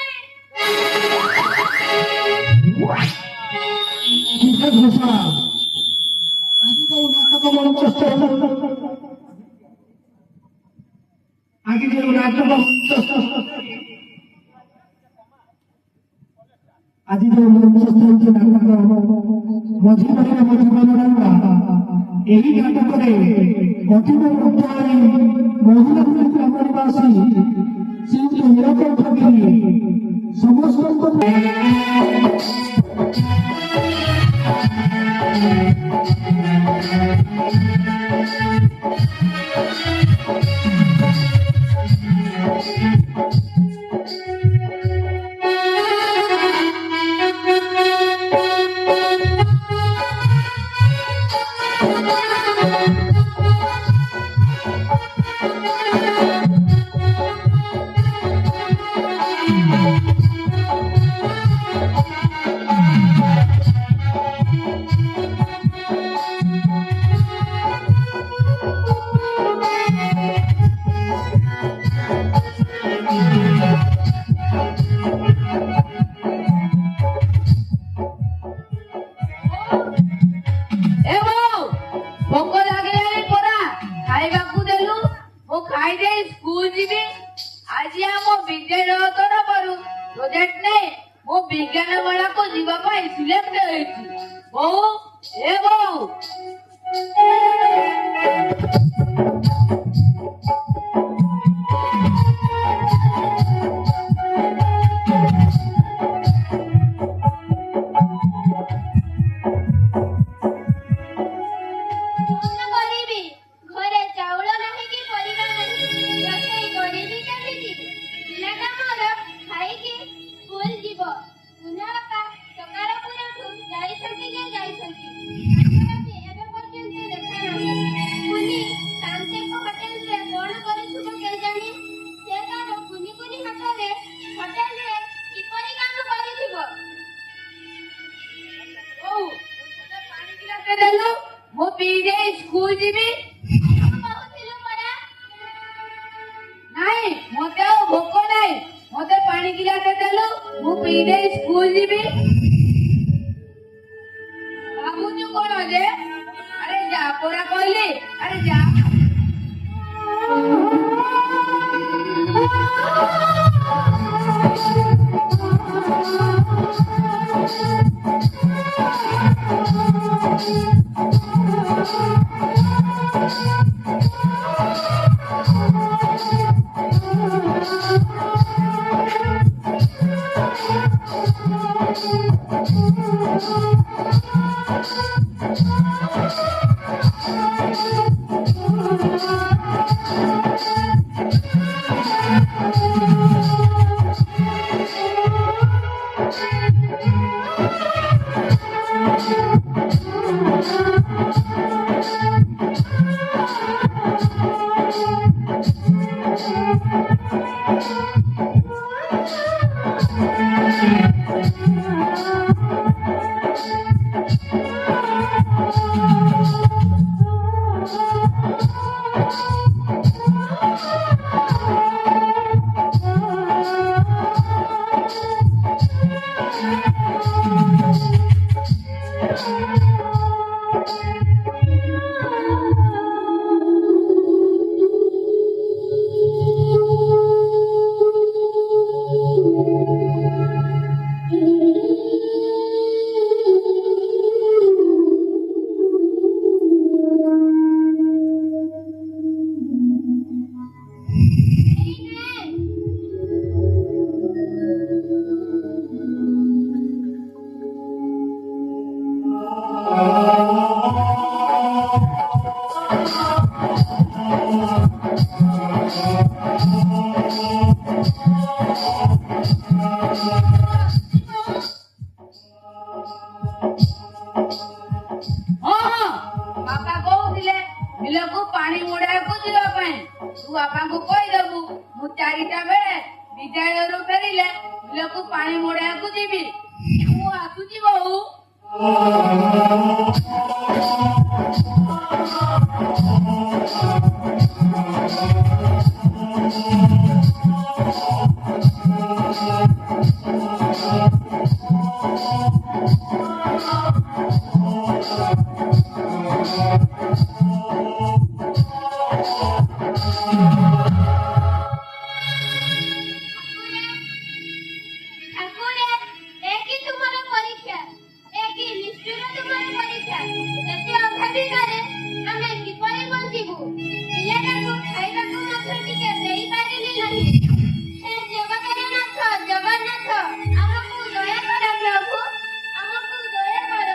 ବିଶେଷ ଘୋଷଣା ଆଜି ଯେଉଁ ନାଟକ ମଞ୍ଚସ୍ଥ ଆଜି ଯେଉଁ ନାଟକ ମଞ୍ଚସ୍ଥ ଆଜି ଯେଉଁ ମଞ୍ଚସ୍ଥ ହେଉଛି ନାଟକ ମଝି ମଝିରେ ମଝି ଏହି ନାଟକରେ କଠିନ ରୂପାଳୀ ମହିଳା ଗ୍ରାମରେ ଆସି ଶ୍ରୀଯୁକ୍ତ ନୀଳକଣ୍ଠ ଗିରି ସମସ୍ତଙ୍କ ଭୋକ ଲାଗିଲାଣି ପରା, ଖାଇବାକୁ ଦେଲୁ। ମୁଁ ଖାଇଦେଇ ସ୍କୁଲ ଯିବି। ଆଜି ଆମ ବିଦ୍ୟାଳୟ ତରଫରୁ ପ୍ରୋଜେକ୍ଟ ନେଇ ମୁଁ ବିଜ୍ଞାନ ମେଳାକୁ ଯିବା ପାଇଁ ସିଲେକ୍ଟ ହେଇଛି। ବୋଉ, ଏ ବୋଉ, କଣ କରିବି? ଘରେ ଚାଉଳ ନାହିଁ କି ପରିବା ନାହିଁ। ରୋଷେଇ କରିବି କେମିତି? ପିଲାଟା ମୋର ଖାଇକି ସ୍କୁଲ ଯିବ। କୁନା ବାପା ସକାଳ ପୁରଠୁ ଯାଇଛନ୍ତି ଯେ ଯାଇଛନ୍ତି। ତାଙ୍କର ବି ଏବେ ପର୍ଯ୍ୟନ୍ତ ଦେଖା ନାହିଁ। କୁନି ଶାନ୍ତିଙ୍କ ହୋଟେଲରେ କଣ କରୁଥିବ କେଜାଣି? ସେ ତାର କୁନି କୁନି ହାତରେ ହୋଟେଲରେ କିପରି କାମ କରୁଥିବ? ବୋଉ, ମୋତେ ପାଣି ଗିଲାସେ ଦେଲୁ। ମୁଁ ପିଇ ଦେଇ ସ୍କୁଲ ଯିବି। କହୁଥିଲୁ ପରା। ନାଇଁ, ମୋତେ ଆଉ ଭୋକ ନାହିଁ। ମୋତେ ପାଣି ଗିଲାସେ ଦେଲୁ। ମୁଁ ପିଇ ଦେଇ ସ୍କୁଲ ଯିବି। ଭାବୁଛୁ କଣ ଯେ? ଆରେ ଯା ପରା କହିଲି। ଆରେ ଯା। ତୁ ବାପାଙ୍କୁ କହିଦବୁ ମୁଁ 4ଟା ବେଳେ ବିଦ୍ୟାଳୟରୁ ଫେରିଲେ ବିଲକୁ ପାଣି ମୋଡିବାକୁ ଯିବି। ମୁଁ ଆସୁଛି ବୋଉ। ଠାକୁରେ ଏ କି ତୁମର ପରୀକ୍ଷା, ଏ କି ନିଷ୍ଠୁର ତୁମର ପରୀକ୍ଷା। ଏତେ ଅଭାବିକାରେ ଆମେ କିପରି ବଞ୍ଚିବୁ? ପିଲାଟାକୁ ଖାଇବାକୁ ମଧ୍ୟ ଟିକେ ଦେଇପାରିଲି ନାହିଁ। ହେ ଜଗତର ନାଥ, ଜଗନ୍ନାଥ, ଆମକୁ ଦୟା କର ପ୍ରଭୁ, ଆମକୁ ଦୟା କର।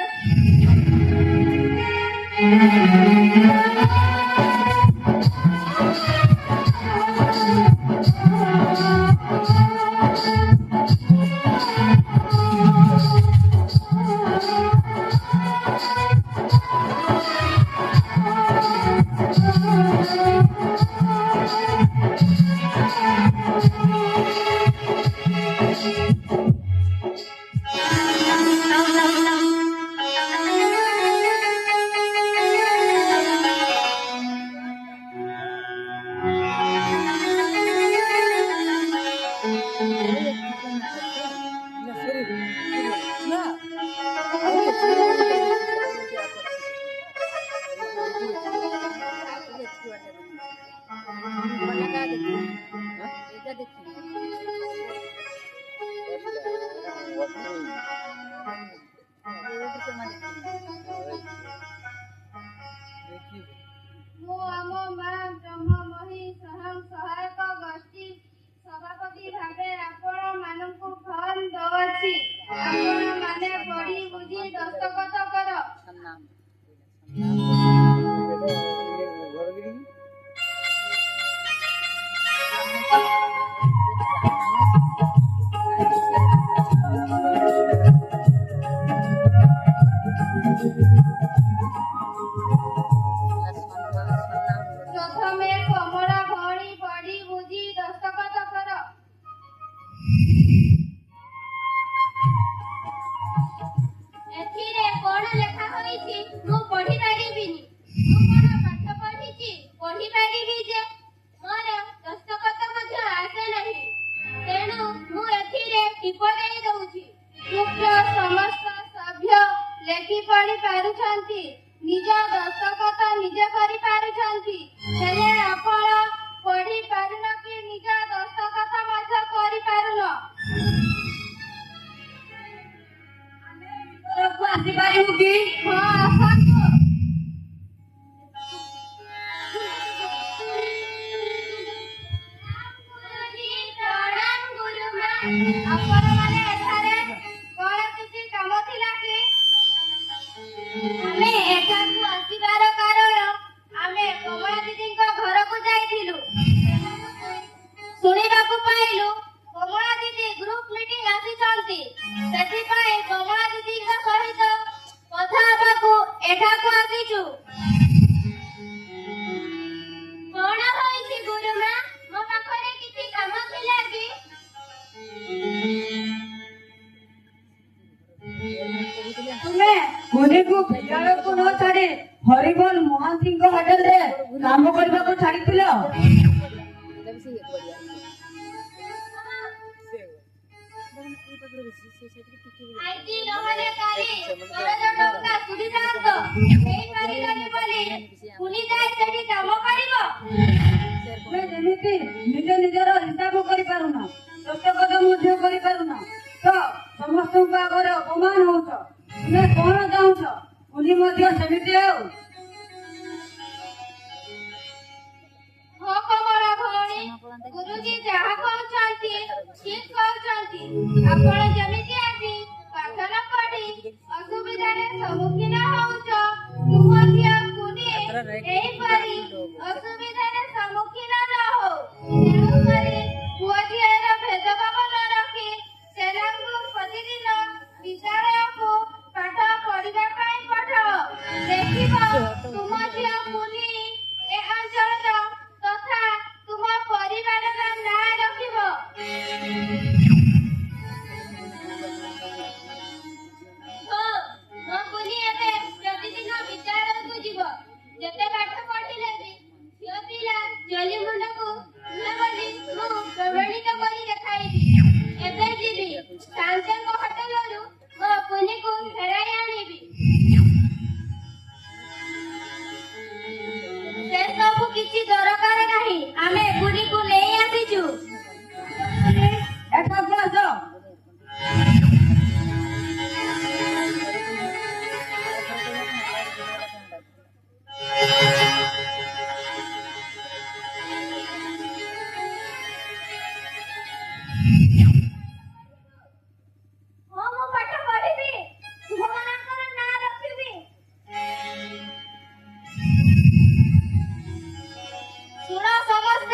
ମୁଁ ଆମ ମା ବ୍ରହ୍ମମୟୀ ସ୍ୱୟଂ ସହାୟକ ଗୋଷ୍ଠୀ ସଭାପତି ଭାବେ ଆପଣମାନଙ୍କୁ ଫର୍ମ ଦଉଛି। ଆପଣମାନେ ପଢ଼ି ବୁଝି ଦସ୍ତଖତ କର। ପ୍ରଥମେ କମଳା ଭଳି ପଢ଼ି ବୁଝି ଦସ୍ତଖତ କର। ଏଥିରେ କଣ ଲେଖା ହୋଇଛି ମୁଁ ପଢ଼ି ପାରିବିନି। ମୁଁ କଣ ପାଠ ପଢ଼ିଛି ପଢ଼ିପାରିବି ଯେ? ମୋର ଦସ୍ତଖତ ମଧ୍ୟ ଆସେ ନାହିଁ। ତେଣୁ ମୁଁ ଏଥିରେ ଟିପ ଦେଇ ଦଉଛି। ଗ୍ରୁପର ସମସ୍ତ ସଭ୍ୟ ଲେଖି ପଢ଼ି ପାରୁଛନ୍ତି, ନିଜ ଦସ୍ତଖତ ନିଜେ କରିପାରୁଛନ୍ତି। ହେଲେ ଆପଣ ପଢ଼ି ପାରୁନ କି ନିଜ ଦସ୍ତଖତ ମଧ୍ୟ କରିପାରୁନ। ଘରକୁ ଆସିପାରିବୁ କି? ହଁ, ଆସନ୍ତୁ। ପ୍ରଣାମ ଗୁରୁମା। ଆପଣମାନେ ଏଠାରେ କଣ କିଛି କାମ ଥିଲା କି? ଆମେ ଏଠାକୁ ଆସିବାର କାରଣ ଆମେ କମଳା ଦିଦିଙ୍କ ଘରକୁ ଯାଇଥିଲୁ। ଶୁଣିବାକୁ ପାଇଲୁ କମଳା ଦିଦି ଗ୍ରୁପ ମିଟିଂ ଆସିଛନ୍ତି। ସେଥିପାଇଁ କମଳା ଦିଦିଙ୍କ ସହିତ କଥା ହେବାକୁ ଏଠାକୁ ଆସିଛୁ। କଣ ହୋଇଛି ଗୁରୁମା? ମୋ ପାଖରେ କିଛି କାମ ଥିଲା କି? ତୁମେ କୁନିକୁ ବିଦ୍ୟାଳୟକୁ ନ ଛାଡି ହରିବୋଲ ମହାନ୍ତିଙ୍କ ହୋଟେଲରେ କାମ କରିବାକୁ ଛାଡ଼ିଥିଲ। ଆଜି ନହେଲେ କାଲି 1,000 ଟଙ୍କା ସୁଧିଥାନ୍ତ। ଦେଇପାରିଲନି ବୋଲି ପୁଣି ଯାଇ ସେଠି କାମ କରିବ। ତୁମେ ଯେମିତି ନିଜ ନିଜର ହିସାବ କରିପାରୁନ, ଦସ୍ତଖତ ମଧ୍ୟ କରିପାରୁନ, ତ ସମସ୍ତଙ୍କ ଆଗରେ ଅପମାନ ହଉଛ। ତୁମେ କଣ ଚାହୁଁଛ? କୁନି ମଧ୍ୟ ସେମିତି ଆଉ। ହଁ କମଳା ଭଉଣୀ, ଗୁରୁଜୀ ଯାହା କହୁଛନ୍ତି ଠିକ କହୁଛନ୍ତି। ଆପଣ ଯେମିତି ଆଜି ପାଠ ନ ପଢି ଅସୁବିଧାରେ ସମ୍ମୁଖୀନ ହଉଛ, ତୁମ ଝିଅ କୁନି ଏହିପରି ଅସୁବିଧାରେ ସମ୍ମୁଖୀନ ନ ହଉ। ତେଣୁକରି ପୁଅ ଝିଅର ଭେଦଭାବ ନ ରଖି ସେମାନଙ୍କୁ ପ୍ରତିଦିନ ବିଦ୍ୟାଳୟକୁ ପାଠ ପଢିବା ପାଇଁ ପଠାଅ। ଦେଖିବ ତୁମ ଝିଅ କୁନି ଏ ଅଞ୍ଚଳର ତଥା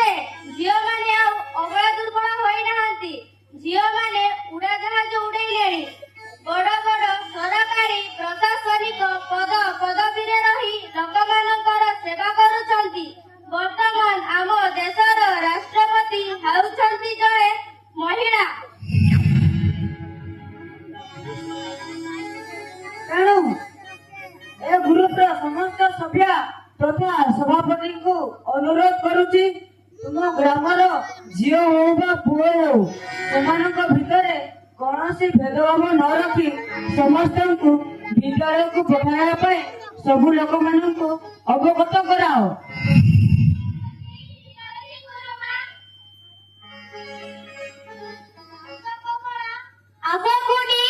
ହେଲେ ଝିଅମାନେ ଆଉ ଅବଳା ଦୁର୍ବଳ ହୋଇନାହାନ୍ତି। ଝିଅମାନେ ଉଡ଼ାଜାହାଜ ଉଡ଼େଇଲେଣି। ବଡ଼ ବଡ଼ ସରକାରୀ ପ୍ରଶାସନିକ ପଦବୀରେ ରହି ଲୋକମାନଙ୍କର ସେବା କରୁଛନ୍ତି। ବର୍ତ୍ତମାନ ଆମ ଦେଶର ରାଷ୍ଟ୍ରପତି ହେଉଛନ୍ତି ଜଣେ ମହିଳା। ତେଣୁ ଏ ଗ୍ରୁପର ସମସ୍ତ ସଭ୍ୟ ତଥା ସଭାପତିଙ୍କୁ ଅନୁରୋଧ କରୁଛି, ତୁମ ଗ୍ରାମର ଝିଅ ହଉ ବା ପୁଅ ହଉ, ସେମାନଙ୍କ ଭିତରେ କୌଣସି ଭେଦଭାବ ନ ରଖି ସମସ୍ତଙ୍କୁ ବିଦ୍ୟାଳୟକୁ ପଠାଇବା ପାଇଁ ସବୁ ଲୋକମାନଙ୍କୁ ଅବଗତ କରାଅ। ଆଶା ଖୁଡି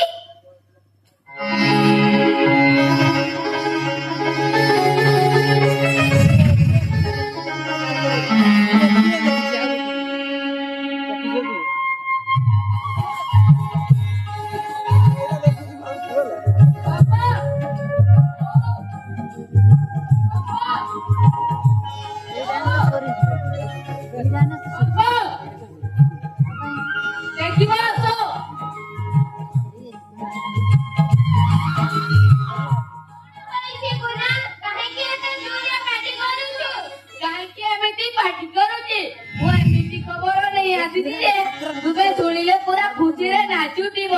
ତୁମେ ଶୁଣିଲେ ପୁରା ଖୁସିରେ ନାଚୁଥିବ।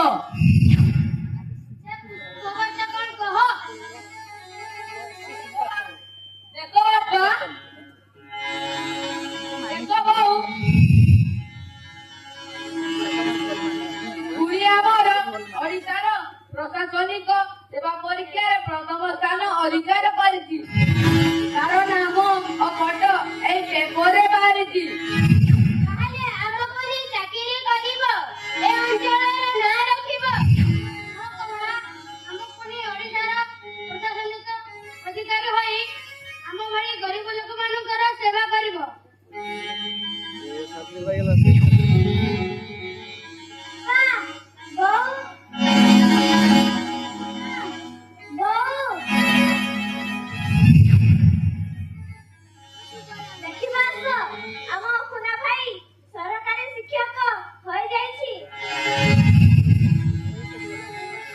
ଦେଖ ବାପା, ଦେଖ ବୋଉ, ଖୁଡି ଆମର ଓଡ଼ିଶାର ପ୍ରଶାସନିକ ସେବା ପରୀକ୍ଷାରେ ପ୍ରଥମ ସ୍ଥାନ ଅଧିକାର କରିଛି। ତାର ନାମ ଓ ଫଟୋ ଏଇ ପେପରରେ ବାହାରିଛି।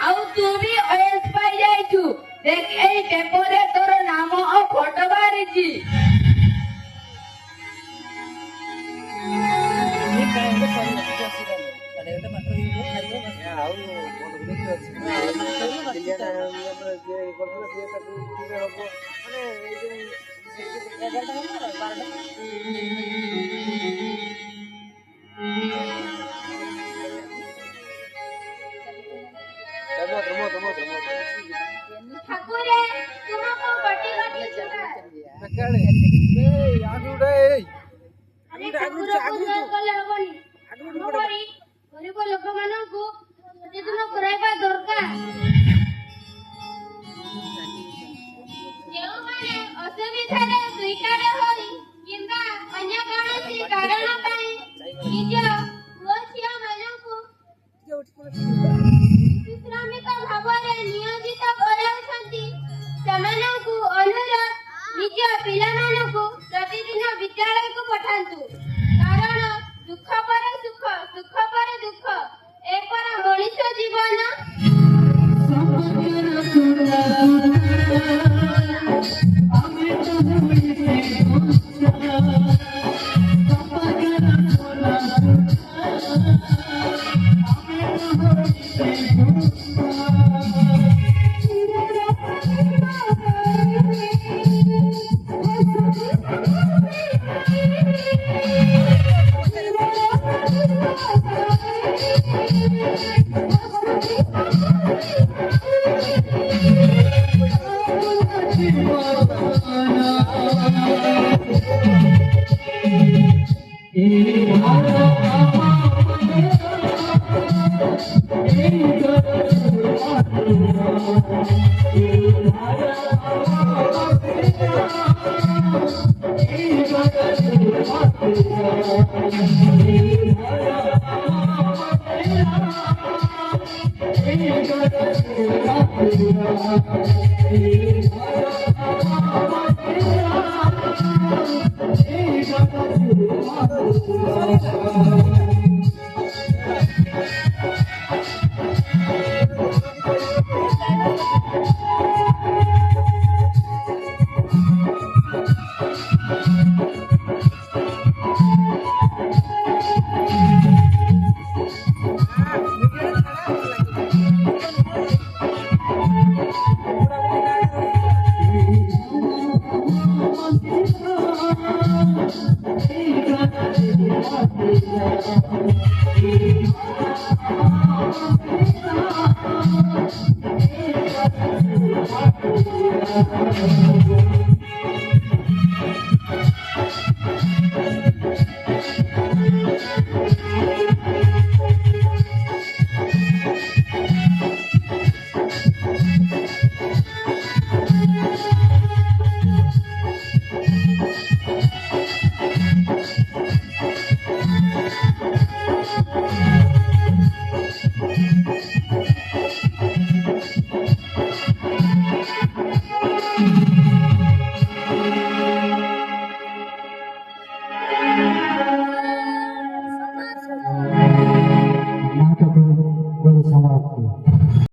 ଆଉ ତୁ ବି OS ପାଇ ଯାଇଛୁ। ଦେଖ ଏଇ ପେପରରେ ତୋର ନାମ ଓ ଫଟୋ ବାହାରିଛି। ଠାକୁରେ ତୁମକୁ ଗୋଟି ଗୋଟି ଜୁହାର। ଆରେ ଠାକୁରଙ୍କୁ ଜୟ କଲେ ହବନି। ଆମ ଭଳି ଗରିବ ଲୋକମାନଙ୍କୁ ସଚେତନ କରାଇବା ଦରକାର। ଯେଉଁମାନେ ଅସୁବିଧାରେ ସ୍ୱୀକାର ହୋଇ କିମ୍ବା ଅନ୍ୟ କୌଣସି କାରଣ ପାଇଁ ନିଜ ପୁଅ ଝିଅମାନଙ୍କୁ ଶ୍ରମିକ ଭାବରେ ନିୟୋଜିତ କରାଉଛନ୍ତି, ସେମାନଙ୍କୁ ଅନୁରୋଧ ନିଜ ପିଲାମାନଙ୍କୁ ପ୍ରତିଦିନ ବିଦ୍ୟାଳୟକୁ ପଠାନ୍ତୁ। କାରଣ ଦୁଃଖ ପରେ ସୁଖ, ସୁଖ ପରେ ଦୁଃଖ, ଏ ପରା ମଣିଷ ଜୀବନ। Hey, Thank you.